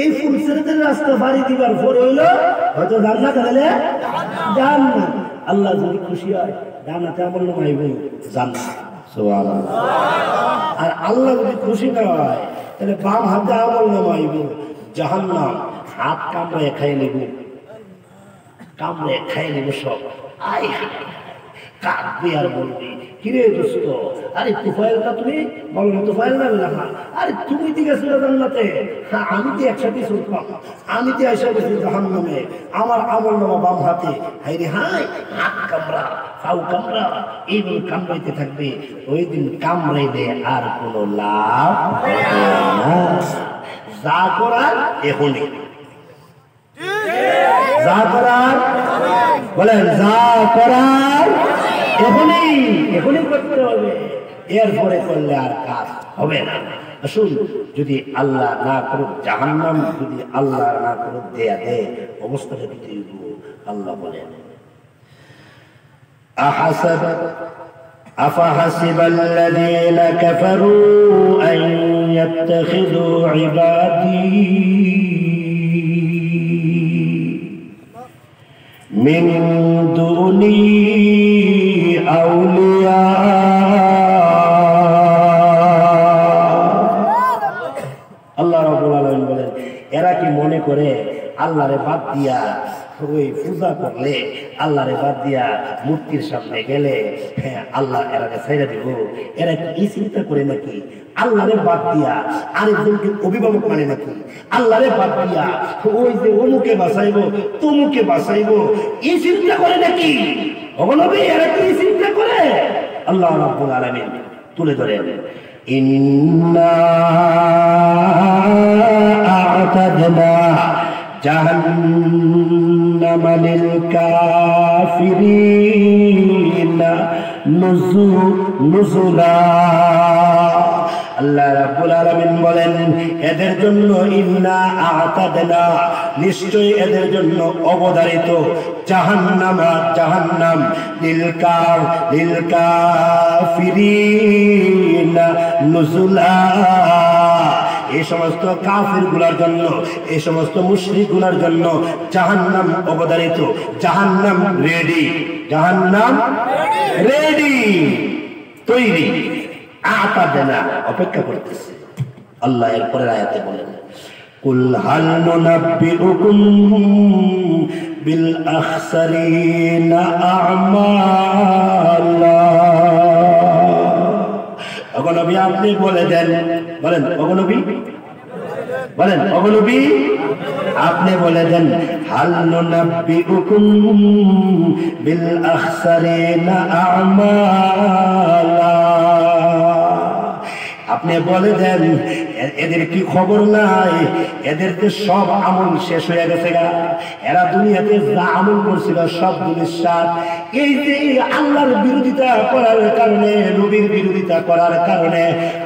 এই ফুলসিরাতের রাস্তা পাড়ি দিবার পরে হইলো হয়তো জান্নাত হলে জান্নাত। আল্লাহ যদি খুশি হয় জান্নাতে আমল নামাইব জান্নাত, সুবহানাল্লাহ। আর আল্লাহ যদি খুশি না হয় তাহলে বাম হাতে আমল নামাইব জাহান্নাম, হাত কামড়ে খাই নেব, কামড়ে খাই নেব সব। আয় কাঁদবি আর বলবি, কিরে দোস্ত, আরে তুফাইল না তুমি? বলো না তুফাইল না, না আরে তুমি তো গেছো জান্নাতে, হ্যাঁ আমি তো একসাথে চলতাম, আমি তো এসে গেছি জাহান্নামে, আমার আমল নামা বাম হাতে। হাই রে হাই, হাত কামড়া পাও কামড়া, এইভাবে কামড়াইতে থাকবে, ওই দিন কামড়াইলে আর কোনো লাভ হবে না। যা করার এখনই, যা করার বলেন, যা করার এখনই করতে হবে, এরপরে করলে আর কাজ হবে না। আসুন, যদি আল্লাহ না করুক জাহান্নাম, যদি আল্লাহ না করুক দেয়া দেয় অবস্থাটা দিতে আল্লাহ বলেন أفحسب الذين كفروا أن يتخذوا عبادي من دوني أولياء الله رب العالمين বলেন এরা কি মনে করে আল্লাহরে বাদ দিয়া ওই পূজা করলে আল্লাহরে বাদ দিয়া মূর্তির সামনে গেলে হ্যাঁ আল্লাহ এরাকে ছেড়ে দিব? এরা কি চিন্তা করে নাকি আল্লাহরে বাদ দিয়া আরেকজনকে অভিভাবক মানে নাকি? আল্লাহরে বাদ দিয়া ওই যে অমুকে বাঁচাইবো তমুকে বাঁচাইবো এই চিন্তা করে নাকি? নবী এরা কি চিন্তা করে? আল্লাহ রাব্বুল আলামিন তুলে ধরেন ইন্না আ'তাদনা জাহান্নামা লিল কাফিরিনা নুজুলা। আল্লাহ রাব্বুল আলামিন বলেন এদের জন্য ইন্না আ'তাদনা নিশ্চয়ই এদের জন্য অবধারিত জাহান্নাম লিল কাফিরিনা নুজুলা। এই সমস্ত কাফির গুলার জন্য এই সমস্ত মুশরিক গুলার জন্য জাহান্নাম অবধারিত। জাহান্নাম রেডি তৈরি আ'তাদনা অপেক্ষা করতেছে। আল্লাহ এর পরের আয়াতে বলেন কুল হাল নুনাব্বিউকুম বিল আখসারিনা আমালা। অগনবী আপনি বলে দেন, বলেন অগনবী বলেন অগনবী আপনি বলে দেন হাল নুনাব্বিউকুম বিল আখসারিনা আমালা। আপনি বলে দেন এদের কি খবর নাই? এদের তো সব আমল শেষ হয়ে গেছে গা। এরা দুনিয়াতে যা আমল করছিল সব দুনিয়ার এই যে আল্লাহর বিরোধিতা করার কারণে, নবীর বিরোধিতা করার কারণে,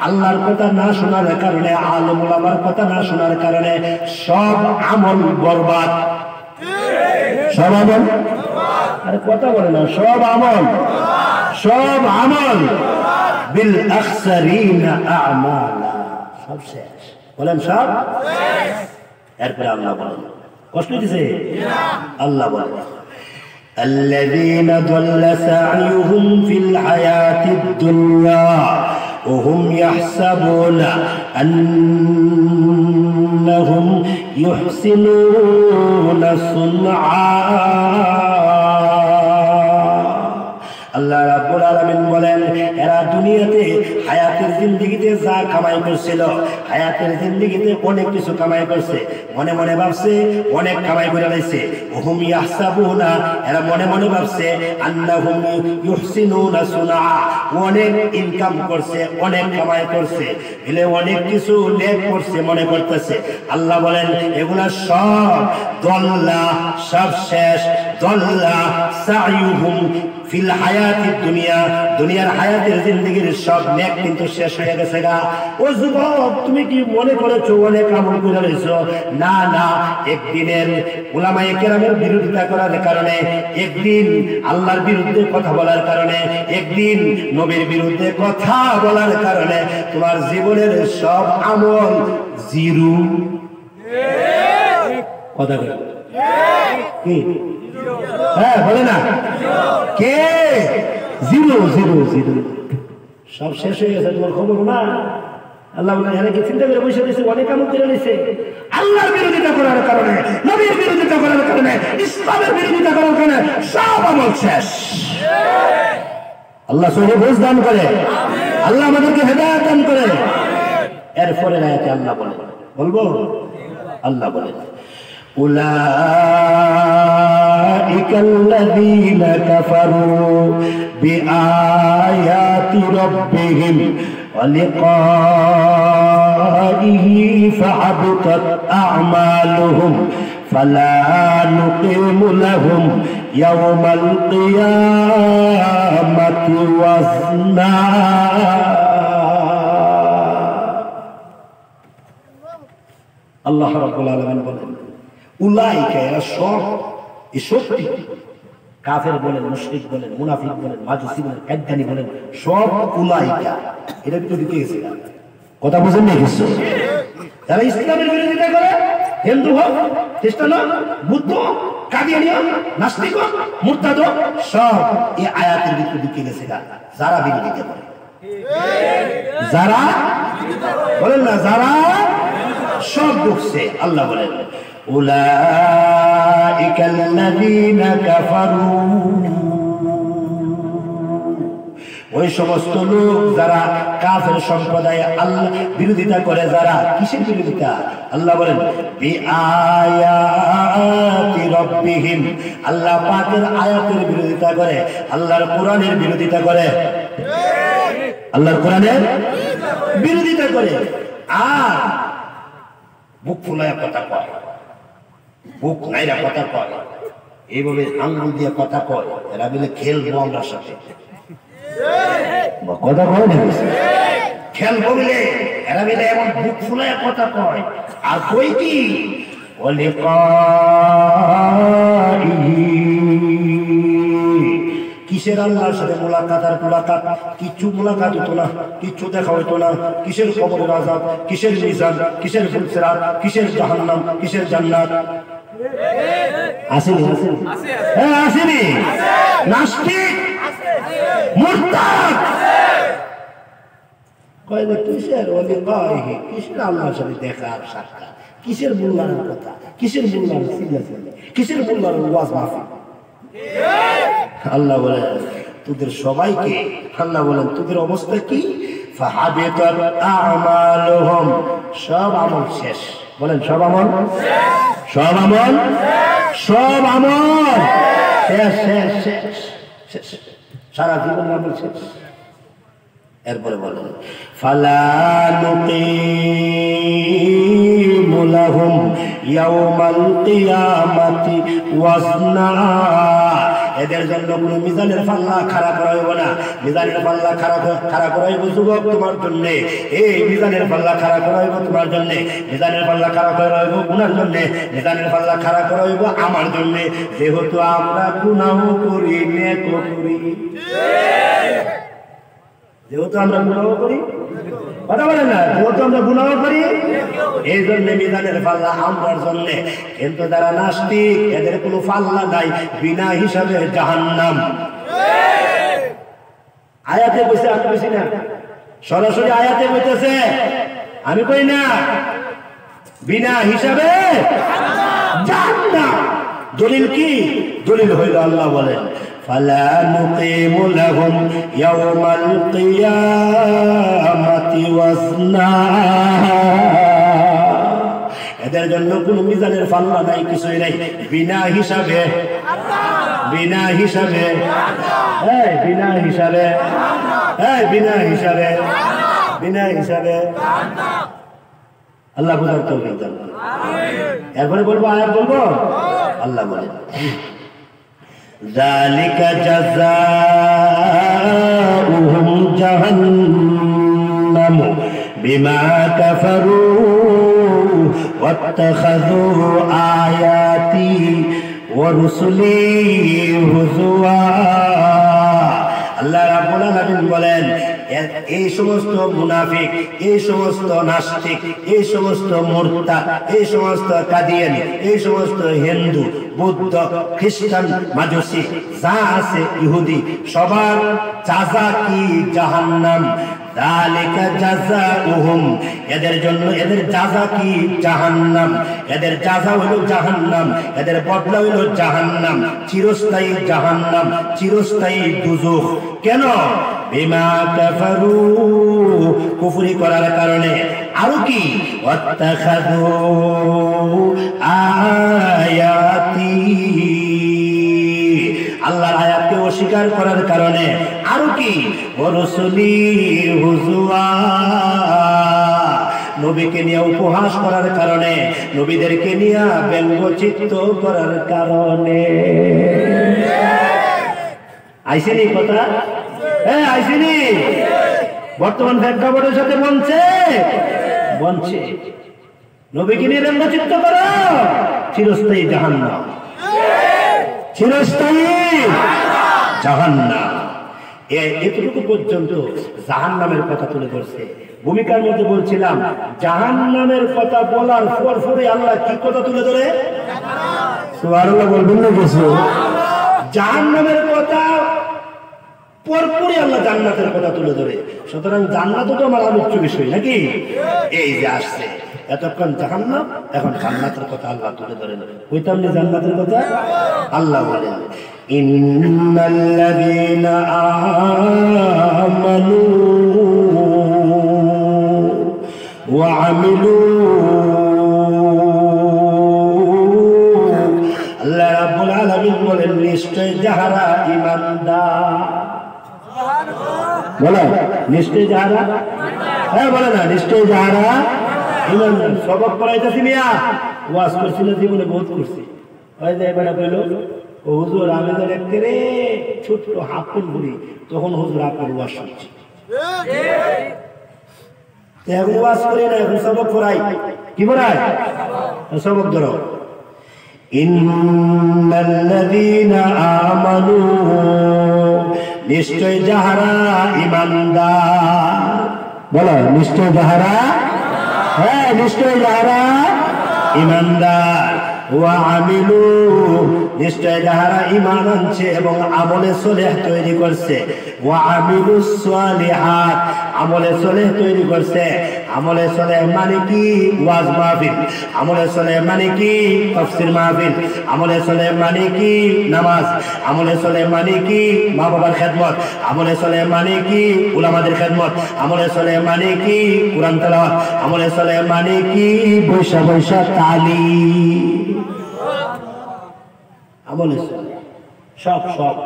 আল্লাহর কথা না শোনার কারণে, আলেম ওলামার কথা না শোনার কারণে সব আমল বরবাদ। সব আমল, আরে কথা বলে না, সব আমল বিল আখসারিনা আমালা সব শেষ। বলেন সব শেষ। এরপরে আল্লাহ বলেন, কষ্ট দিছে আল্লাহ বলেন الذين ضل سعيهم في الحياة الدنيا وهم يحسبون أنهم يحسنون صنعا। আল্লাহ রাব্বুল আলামিন বলেন এরা দুনিয়াতে হায়াতের জিন্দেগিতে যা কামাই করছিল, হায়াতের জিন্দেগিতে অনেক কিছু কামাই করছে, মনে মনে ভাবছে অনেক কামাই করে লাইছে। হুম ইয়াহসাবুনা এরা মনে মনে ভাবছে আন্নাহুম ইউহসিনুনা সুনা অনেক ইনকাম করছে, অনেক কামাই করছে, এলে অনেক কিছু নেক করছে মনে করতেছে। আল্লাহ বলেন এগুলা সব দল্লা, সব শেষ। দল্লা সাইয়ুহুম ফিল হায়াতিদ দুনিয়া, দুনিয়ার হায়াতের জিন্দেগির সব নেক কিন্তু শেষ হয়ে গেছে গা। ও যুবক তুমি কি মনে করেছো অনেক আমল করে রয়েছো? না না, একদিনের উলামায়ে কেরামের বিরোধিতা করার কারণে, একদিন আল্লাহর বিরুদ্ধে কথা বলার কারণে, একদিন নবীর বিরুদ্ধে কথা বলার কারণে তোমার জীবনের সব আমল জিরো। কথা বলে কি? হ্যাঁ বলে না কে? জিরো জিরো জিরো, সব শেষ হয়ে গেছে। তোমার খবর না? আল্লাহ কি চিন্তা করে বসে দিয়েছে? অনেক আমল করে নিয়েছে আল্লাহর বিরোধিতা করার কারণে, নবীর বিরোধিতা করার কারণে, ইসলামের বিরোধিতা করার কারণে সব আমল শেষ। আল্লাহ সহি বুঝ দান করে, আল্লাহ আমাদেরকে হেদায়েত দান করে। এরপরে আয়াতে আল্লাহ বলে, বলবো আল্লাহ বলে أولئك الذين كفروا بآيات ربهم ولقائه فحبطت أعمالهم فلا نقيم لهم يوم القيامة وزنا। আল্লাহ রাব্বুল আলামিন বলেন উলাইকা এরা সব, এই সত্যি কাফের বলেন, মুশরিক বলেন, মুনাফিক বলেন, মাজুসি বলেন, একদানি বলেন, সব উলাইকা এটা ভিতরে ঢুকে গেছে। কথা বুঝেন না কিছু? যারা ইসলামের বিরোধিতা করে, হিন্দু হোক, খ্রিস্টান হোক, বুদ্ধ, কাদিয়ানি হোক, নাস্তিক হোক, মুরতাদ হোক, সব এই আয়াতের ভিতরে ঢুকে গেছে। যারা বিরোধিতা করে, যারা বলেন না, যারা সব ঢুকছে। আল্লাহ বলেন উলাইকাল্লাযীনা কাফারু, ওই সমস্ত লোক যারা কাফের সম্প্রদায় আল্লাহ বিরোধিতা করে। যারা কিসের বিরোধিতা? আল্লাহ বলেন বিআয়াতি রাব্বিহিম, আল্লাহ পাকের আয়াতের বিরোধিতা করে, আল্লাহর কোরআনের বিরোধিতা করে, আল্লাহর কোরআনের বিরোধিতা করে। আর বুক ফুলায় কথা কয়, বুক নাইরা কথা কয়, এইভাবে আঙ্গুল দিয়ে কথা কয়, এরা মিলে খেলবো আমরা সাথে, কথা কয় না, খেলবো মিলে এরা মিলে এমন বুক ফুলায় কথা কয়। আর কই কি কিসের আল্লাহর সাথে মুলাকাত? আর মুলাকাত কিচ্ছু মুলাকাত হতো না, কিচ্ছু দেখা হইতো না। কিসের কবরের আযাব, কিসের মিজান, কিসের ফুলসিরাত, কিসের জাহান্নাম, কিসের জান্নাত? আসেনি? হ্যাঁ আসেনি? নাস্তিক, মুরতাদ কয় যে কিসের ওলিল্লাহি, কিসের আল্লাহর সাথে দেখা আর সাক্ষাৎ, কিসের মুল্লার কথা, কিসের মুল্লার সিরিয়াস, কিসের মুল্লার ওয়াজ মাহফিল। আল্লাহ বলেন তোদের সবাইকে, আল্লাহ বলেন তোদের অবস্থা কি? ফাহাবিতাত আমালুহুম, সব আমল শেষ। বলেন সব আমল, সব আমল, সব আমল শেষ, শেষ, শেষ, শেষ, সারা জীবন আমল শেষ। এরপরে বলেন ফালা নুকিমু লাহুম ইয়াওমাল কিয়ামাতি ওয়াজনা, এদের জন্য কোন মিজানের পাল্লা খাড়া করা হইব না। মিজানের পাল্লা খাড়া করা হইব যুবক তোমার জন্য, এই মিজানের পাল্লা খাড়া করা হইব তোমার জন্য, মিজানের পাল্লা খাড়া করা হইব গুনার জন্য, মিজানের পাল্লা খাড়া করা হইব আমার জন্য। যেহেতু আমরা গুনাহ করি, নেকও করি, যেহেতু আমরা গুনাহ করি, কথা বলেন না, যেহেতু আমরা গুনাহ করি, এই জন্য মিজানের পাল্লা আমার জন্য। কিন্তু যারা নাস্তিক এদের কোনো পাল্লা নাই, বিনা হিসাবে জাহান্নাম। আয়াতে কইছে, আমি কইছি না, সরাসরি আয়াতে কইতেছে, আমি কই না, বিনা হিসাবে জাহান্নাম। দলিল কি? দলিল হইল আল্লাহ বলেন ফালা নুকিমু লাহুম ইয়াওমাল কিয়ামাতি ওয়াজনা, এদের জন্য কোনো মিজানের পাল্লা নাই, কিছুই নাই, বিনা হিসাবে, বিনা হিসাবে, এই বিনা হিসাবে, এই বিনা হিসাবে, বিনা হিসাবে। আল্লাহ বুঝার তৌফিক দান। এরপরে বলবো, আয়াত বলবো, আল্লাহ বলেন যালিকা জাযাউহুম জাহান্নাম বিমা কাফারু ওয়াত্তাখাযু আয়াতি ওয়া রুসুলি হুজুয়া। আল্লাহ রাব্বুল আলামিন বলেন এই সমস্ত মুনাফিক, এই সমস্ত নাস্তিক, এই সমস্ত মুরতাদ, এই সমস্ত কাদিয়ানি, এই সমস্ত হিন্দু, বৌদ্ধ, খ্রিস্টান, মাজুসি যা আছে, ইহুদি, সবার জাযা কি? জাহান্নাম। যালিকা জাযাউহুম, এদের জন্য এদের জাযা কি? জাহান্নাম। এদের জাযা হলো জাহান্নাম, এদের বদলা হলো জাহান্নাম, চিরস্থায়ী জাহান্নাম, চিরস্থায়ী দুজখ। কেন? বিমা কাফারু, কুফরি করার কারণে। আরো কি? ওয়াত্তাখাযু আয়াতি, আল্লাহর আয়াতকে অস্বীকার করার কারণে। আরো কি? ওয়া রাসূলি হুজুয়া, নবীকে নিয়ে উপহাস করার কারণে, নবীদেরকে নিয়ে ব্যঙ্গচিত্ত করার কারণে। আইসেনি কথা? হ্যাঁ আইসেনি। বর্তমান প্রেক্ষাপটের সাথে বলছে, বলছে নবীকে নিয়ে ব্যঙ্গচিত্ত করো, চিরস্থায়ী জাহান্নাম। চিরস্থায়ী জাহান্নাম। এতটুকু পর্যন্ত জাহান্নামের কথা তুলে ধরছে। ভূমিকার মধ্যে বলছিলাম জাহান্নামের কথা বলার পরে আল্লাহ কি কথা তুলে ধরে? সুবহানাল্লাহ বলবেন না কিছু? জাহান্নামের কথা পরপরই আল্লাহ জান্নাতের কথা তুলে ধরে। সুতরাং জান্নাতও তো আমার আলোচ্য বিষয় নাকি? এই যে আসছে এতক্ষণ জাহান্নাম, এখন জান্নাতের কথা আল্লাহ তুলে ধরেন। কইতাম না জান্নাতের কথা? আল্লাহ বলেন ইন্নাল্লাযীনা আমানু ওয়া আমিলু, আল্লাহ রাব্বুল আলামিন বলেন নিশ্চয় যাহারা ঈমানদার, বলো নিশ্চয় যাহারা, হ্যাঁ বলে না নিশ্চয় যাহারা ঈমানদার। সবক পড়াইতেছি মিয়া, ওয়াজ করছি না জীবনে বহুত করছি। ওই যে এবারে কইল ও হুজুর আমি তো একেবারে ছোট্ট হাফুল বুড়ি, তখন হুজুর আপনার ওয়াজ শুনছি, এখন ওয়াজ করি না, এখন সবক পড়াই। কি পড়াই? সবক ধরো। ইন্নাল্লাযীনা আমানু, নিশ্চয় যাহারা ঈমানদার, বলো নিশ্চয় যাহারা, হ্যাঁ নিশ্চয় যাহারা ঈমানদার, ওয়া আমিলু, নিশ্চয় যাহারা ঈমান আনছে এবং আমলে সলেহ তৈরি করছে, ওয়া আমিলুস সালিহাত, আমলে সলেহ তৈরি করছে। আমলে সলেহ মানে কি? ওয়াজ মাহফিল। আমলে সলেহ মানে কি? তাফসীর মাহফিল। আমলে সলেহ মানে কি? নামাজ। আমলে সলেহ মানে কি? মা বাবার খেদমত। আমলে সলেহ মানে কি? উলামাদের খেদমত। আমলে সলেহ মানে কি? কুরআন তেলাওয়াত। আমলে সলেহ মানে কি? বৈশা বৈশা তালিম। আমলে সলেহ সব সব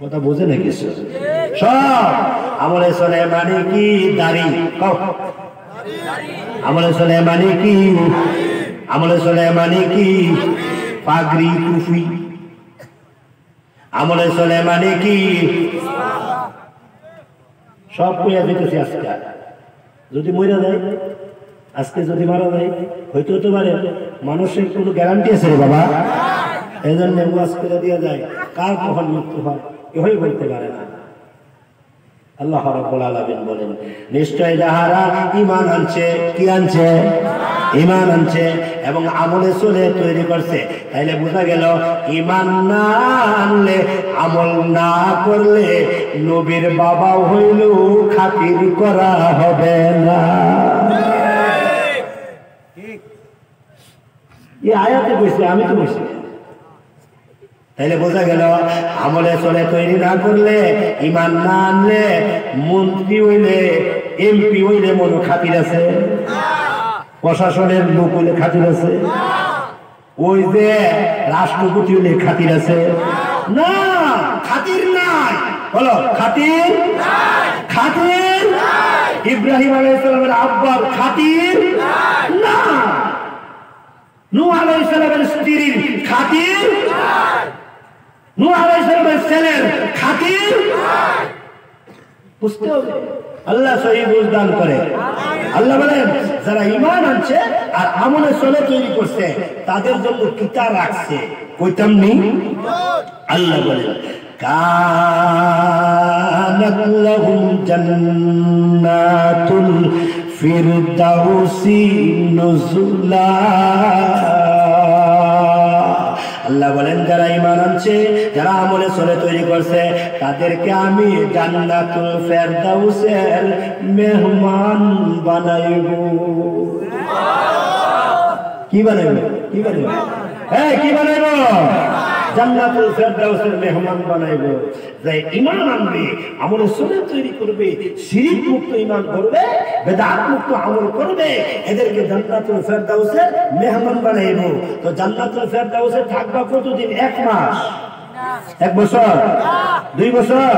কথা বোঝে না কিছু? সব আমলে সলেহ মানে কি? দাড়ি। আমলে সলেহ মানে কি? আমলে সলেহ মানে কি? পাগড়ি টুপি। আমলে সলেহ মানে কি? সব কইয়া দিতেছি আজকে। যদি মরে যায়, আজকে যদি মারা যায়, হয়তো হতে পারে, মানুষের কোনো গ্যারান্টি আছে রে বাবা? এই জন্য ওয়াজ করে দিয়ে যায়, কার কখন মৃত্যু হয় কেউই বলতে পারে না। আল্লাহ রাব্বুল আলামিন বলেন নিশ্চয় যাহারা ঈমান আনছে, কি আনছে? ঈমান আনছে এবং আমলে সলেহ তৈরি করছে। তাইলে বোঝা গেল ঈমান না আনলে, আমল না করলে নবীর বাবা হইলেও খাতির করা হবে না। এই আয়াতে কইছে, আমি তো বলছি। তাইলে বোঝা গেল আমলে সলেহ তৈরি না করলে, ঈমান না আনলে, মন্ত্রী হইলে, এমপি হইলে মনে খাতির আছে? প্রশাসনের লোক হইলে খাতির আছে? ওই যে রাষ্ট্রপতি হইলে খাতির আছে? না, খাতির নাই। বলো খাতির নাই। খাতির নাই। ইব্রাহিম আলাইহিস সালামের আব্বার খাতির না, নূহ আলাইহিস সালামের স্ত্রীর খাতির নাই, নূহ আলাইহিস সালামের ছেলের খাতির নাই। বুঝতে হবে, আল্লাহ সহিহ বুঝ দান করে। আল্লাহ বলেন যারা ঈমান আনছে আর আমলে সলেহ তৈরি করছে তাদের জন্য কিতাব রাখছে। কইতাম নি? আল্লাহ বলেন কানাত লাহুম জান্নাতুল ফিরদাউসি নুজুলা। আল্লাহ বলেন যারা ঈমান আনছে, যারা আমলে সলেহ তৈরি করছে, তাদেরকে আমি জান্নাতুল ফেরদাউসের মেহমান বানাইব। কি বানাইব? কি বানাইব? হ্যাঁ কি বানাইব? জান্নাতুল ফেরদাউসের মেহমান বানাইব। যে ঈমান আনবে, আমলে সলেহ তৈরি করবে, শিরক মুক্ত ঈমান করবে, বেদাত মুক্ত আমল করবে, এদেরকে জান্নাতুল ফেরদাউসের মেহমান বানাইব। তো জান্নাতুল ফেরদাউসে থাকবা কতদিন? 1 মাস? 1 বছর? 2 বছর?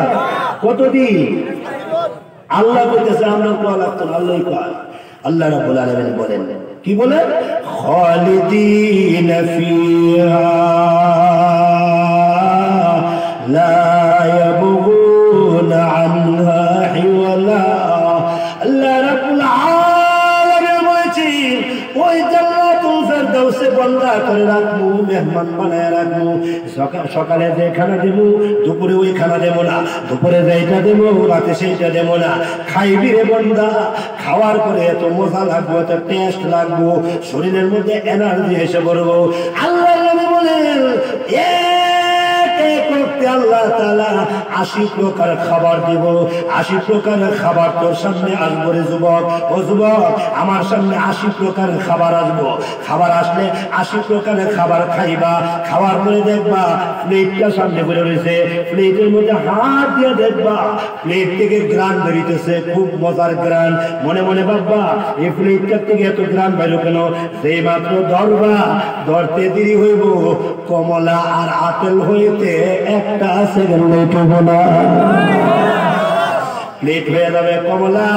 কতদিন? আল্লাহ বলতেছে, আমরা কোয়া লাগতো না, আল্লাহই কয়। আল্লাহ রাব্বুল আলামিন বলেন, কি বলে? খালিদিন ফিহা লা ইয়াবগুনা আনহা হিওয়ালা। আল্লাহ রাব্বুল আলামিন বলেছেন ওই জান্নাতুল ফেরদাউস ফেরদাউসে বন্ধা করে রাখবো, মেহমান বানায় রাখবো। সকালে যে খানা দেবো, দুপুরে ওই খানা দেবো না, দুপুরে যেটা দেবো রাতে সেইটা দেবো না। খাইবি রে বন্ধা, খাওয়ার পরে এত মজা লাগবো, এত টেস্ট লাগবো, শরীরের মধ্যে এনার্জি এসে পড়বো। আল্লাহ বলেন আল্লাহ তাআলা ৮০ প্রকার খাবার দিব। ৮০ প্রকারের খাবার তোর সামনে আসবো রে যুবক। ও যুবক, আমার সামনে ৮০ প্রকারের খাবার আসবো। খাবার আসলে ৮০ প্রকারের খাবার খাইবা। খাওয়ার পরে দেখবা প্লেটটা সামনে পড়ে রয়েছে, প্লেটের মধ্যে হাত দিয়ে দেখবা প্লেট থেকে গ্রান বেরিতেছে, খুব মজার গ্রান। মনে মনে ভাববা এই প্লেটটার থেকে এত গ্রান বেরো কেন? সেই মাত্র ধরবা, ধরতে দেরি হইব কমলা আর আপেল হইতে একটা সেকেন্ড উঠবো না। প্লেট হয়ে যাবে কমলা,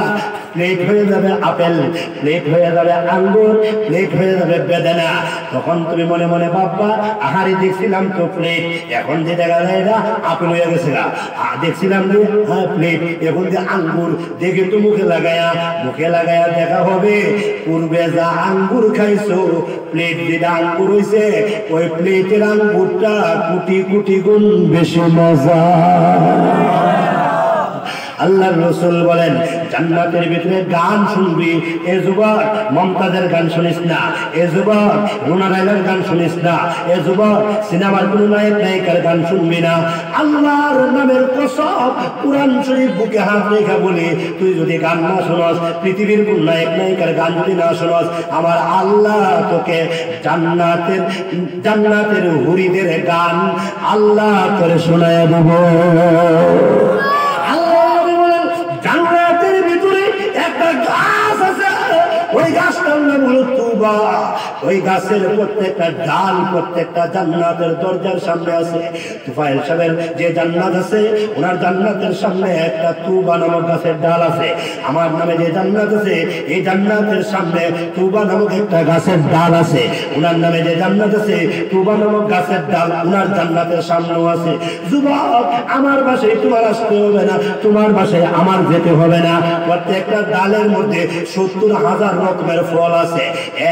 প্লেট হয়ে যাবে আপেল, প্লেট হয়ে যাবে আঙ্গুর, প্লেট হয়ে যাবে বেদানা। তখন তুমি মনে মনে ভাববা আহারে দেখছিলাম তো প্লেট, এখন যে দেখা যায় না আপেল হয়ে গেছে না। দেখছিলাম যে হ্যাঁ প্লেট, এখন যে আঙ্গুর, দেখে তো মুখে লাগায়া দেখা হবে পূর্বে যা আঙ্গুর খাইছো, প্লেট যেটা আঙ্গুর হয়েছে ওই প্লেটের আঙ্গুরটা কোটি কোটি গুণ বেশি মজা। আল্লাহর রাসূল বলেন জান্নাতের ভিতরে গান শুনবি। এ যুবক মমতাজের গান শুনিস না, এ যুবক রুনা লাইলার গান শুনিস না, এ যুবক সিনেমার কোন নায়ক নায়িকার গান শুনবি না। আল্লাহর নামের কসম, কুরআন শরীফ বুকে হাত রেখে বলি, তুই যদি গান না শোনস, পৃথিবীর কোন নায়ক নায়িকার গান যদি না শোনস, আমার আল্লাহ তোকে জান্নাতের হুরিদের গান আল্লাহ করে শোনায় দেব। জান্নাতের ভিতরে একটা গাছ আছে, ওই গাছটার নাম হলো তুবা। ওই গাছের প্রত্যেকটা ডাল প্রত্যেকটা জান্নাতের দরজার সামনে আছে। তুফাইল সাহেবের যে জান্নাত আছে, ওনার জান্নাতের সামনে একটা তুবা নামক গাছের ডাল আছে। আমার নামে যে জান্নাত আছে, এই জান্নাতের সামনে তুবা নামক একটা গাছের ডাল আছে। ওনার নামে যে জান্নাত আছে, তুবা নামক গাছের ডাল ওনার জান্নাতের সামনেও আছে। যুবক, আমার বাসায় তোমার আসতে হবে না, তোমার বাসায় আমার যেতে হবে না। প্রত্যেকটা ডালের মধ্যে ৭০,০০০ রকমের ফল আছে।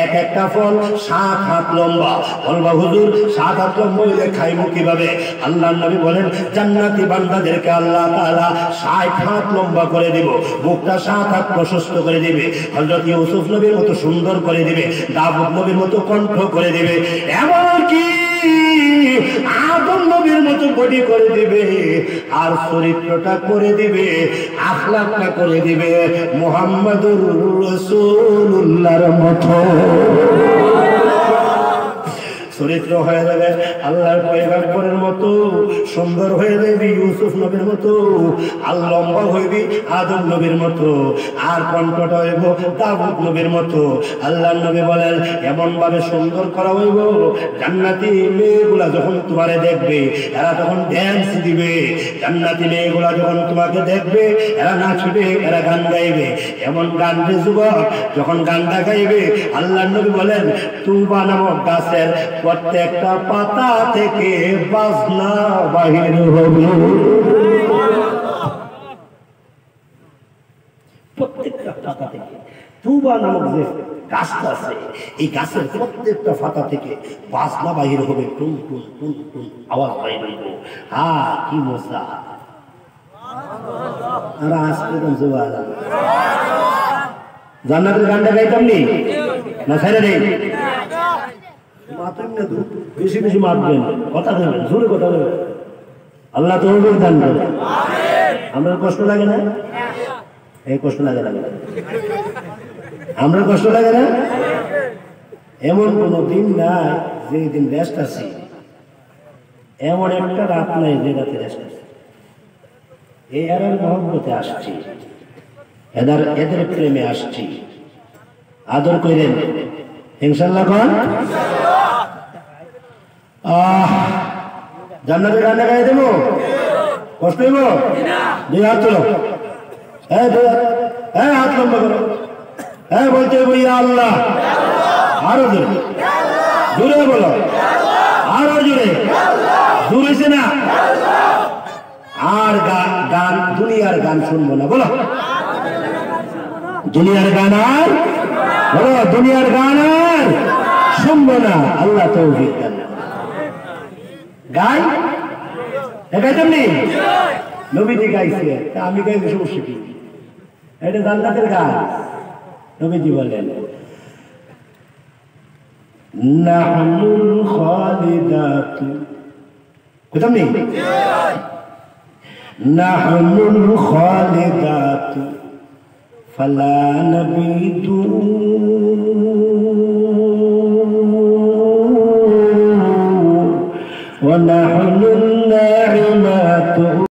এক একটা ফল ৭ হাত লম্বা। বলবা হুজুর ৭ হাত লম্বা হইলে খাইব কিভাবে? আল্লাহর নবী বলেন জান্নাতি বান্দাদেরকে আল্লাহ তাআলা ৬০ হাত লম্বা করে দিব, বুকটা ৭ হাত প্রশস্ত করে দিবে, হযরত ইউসুফ নবীর মতো সুন্দর করে দিবে, দাউদ নবীর মতো কণ্ঠ করে দিবে, এমনকি আদম নবীর মতো বডি করে দিবে, আর চরিত্রটা করে দিবে, আখলাকটা করে দিবে মুহাম্মাদুর রাসূলুল্লাহর মতো চরিত্র হয়ে যাবে। আল্লাহর পয়গম্বরের মতো সুন্দর হয়ে যাবি, ইউসুফ নবীর মতো, আর লম্বা হইবি আদম নবীর মতো, আর কণ্ঠটা হইব দাউদ নবীর মতো। আল্লাহর নবী বলেন এমন ভাবে সুন্দর করা হইব, জান্নাতি মেয়েগুলা যখন তোমারে দেখবে এরা তখন ড্যান্স দিবে, জান্নাতি মেয়েগুলা যখন তোমাকে দেখবে এরা নাচবে, এরা গান গাইবে। এমন গান রে যুবক, যখন গানটা গাইবে আল্লাহর নবী বলেন তুবা নামক গাছের প্রত্যেকটা পাতা থেকে বাজনা বাহির হবে। প্রত্যেকটা পাতা থেকে তুবা নামক যে গাছটা আছে, এই গাছের প্রত্যেকটা পাতা থেকে বাজনা বাহির হবে, টুন টুন টুন টুন আওয়াজ বাহির হইব। হ্যাঁ, কি মজা! আমরা আসতে জান্নাতের গানটা গাইতাম নি না ছেড়ে নেই? বেশি বেশি মারবেন, কথা বলবেন, জোরে কথা বলবেন। আল্লাহ তোমাদের দান করে। আমরা কষ্ট লাগে না? এই কষ্ট লাগে না? আমরা কষ্ট লাগে না? এমন কোন দিন নাই যে দিন রেস্ট আছি, এমন একটা রাত নাই যে রাতে রেস্ট আছে। এই এরার মহব্বতে আসছি, এদের প্রেমে আসছি, আদর করেন ইনশাআল্লাহ। কোন জান্নাতের গান গাই দেবো, কষ্ট হইব? দুই হাত তোলো, হাত লম্বা করো, বলতে হইব ইয়া আল্লাহ, আরো জোরে, জোরে বলো, আরো জোরে, জোর হয়েছে না? আর গান দুনিয়ার গান শুনবো না, বলো দুনিয়ার গান আর, বলো দুনিয়ার গান আর শুনবো না, আল্লাহ তৌফিক দেন। গাই গাইতেন নি নবীজি গাইছে, তা আমি গাইলে সমস্যা কি? এটা জান্নাতের গান। নবীজি বলেন নাহনুল খালিদাতু, বুঝলাম নি? নাহনুল খালিদাতু ফালা নবিদু ওয়া নাহনুল নাইমাতু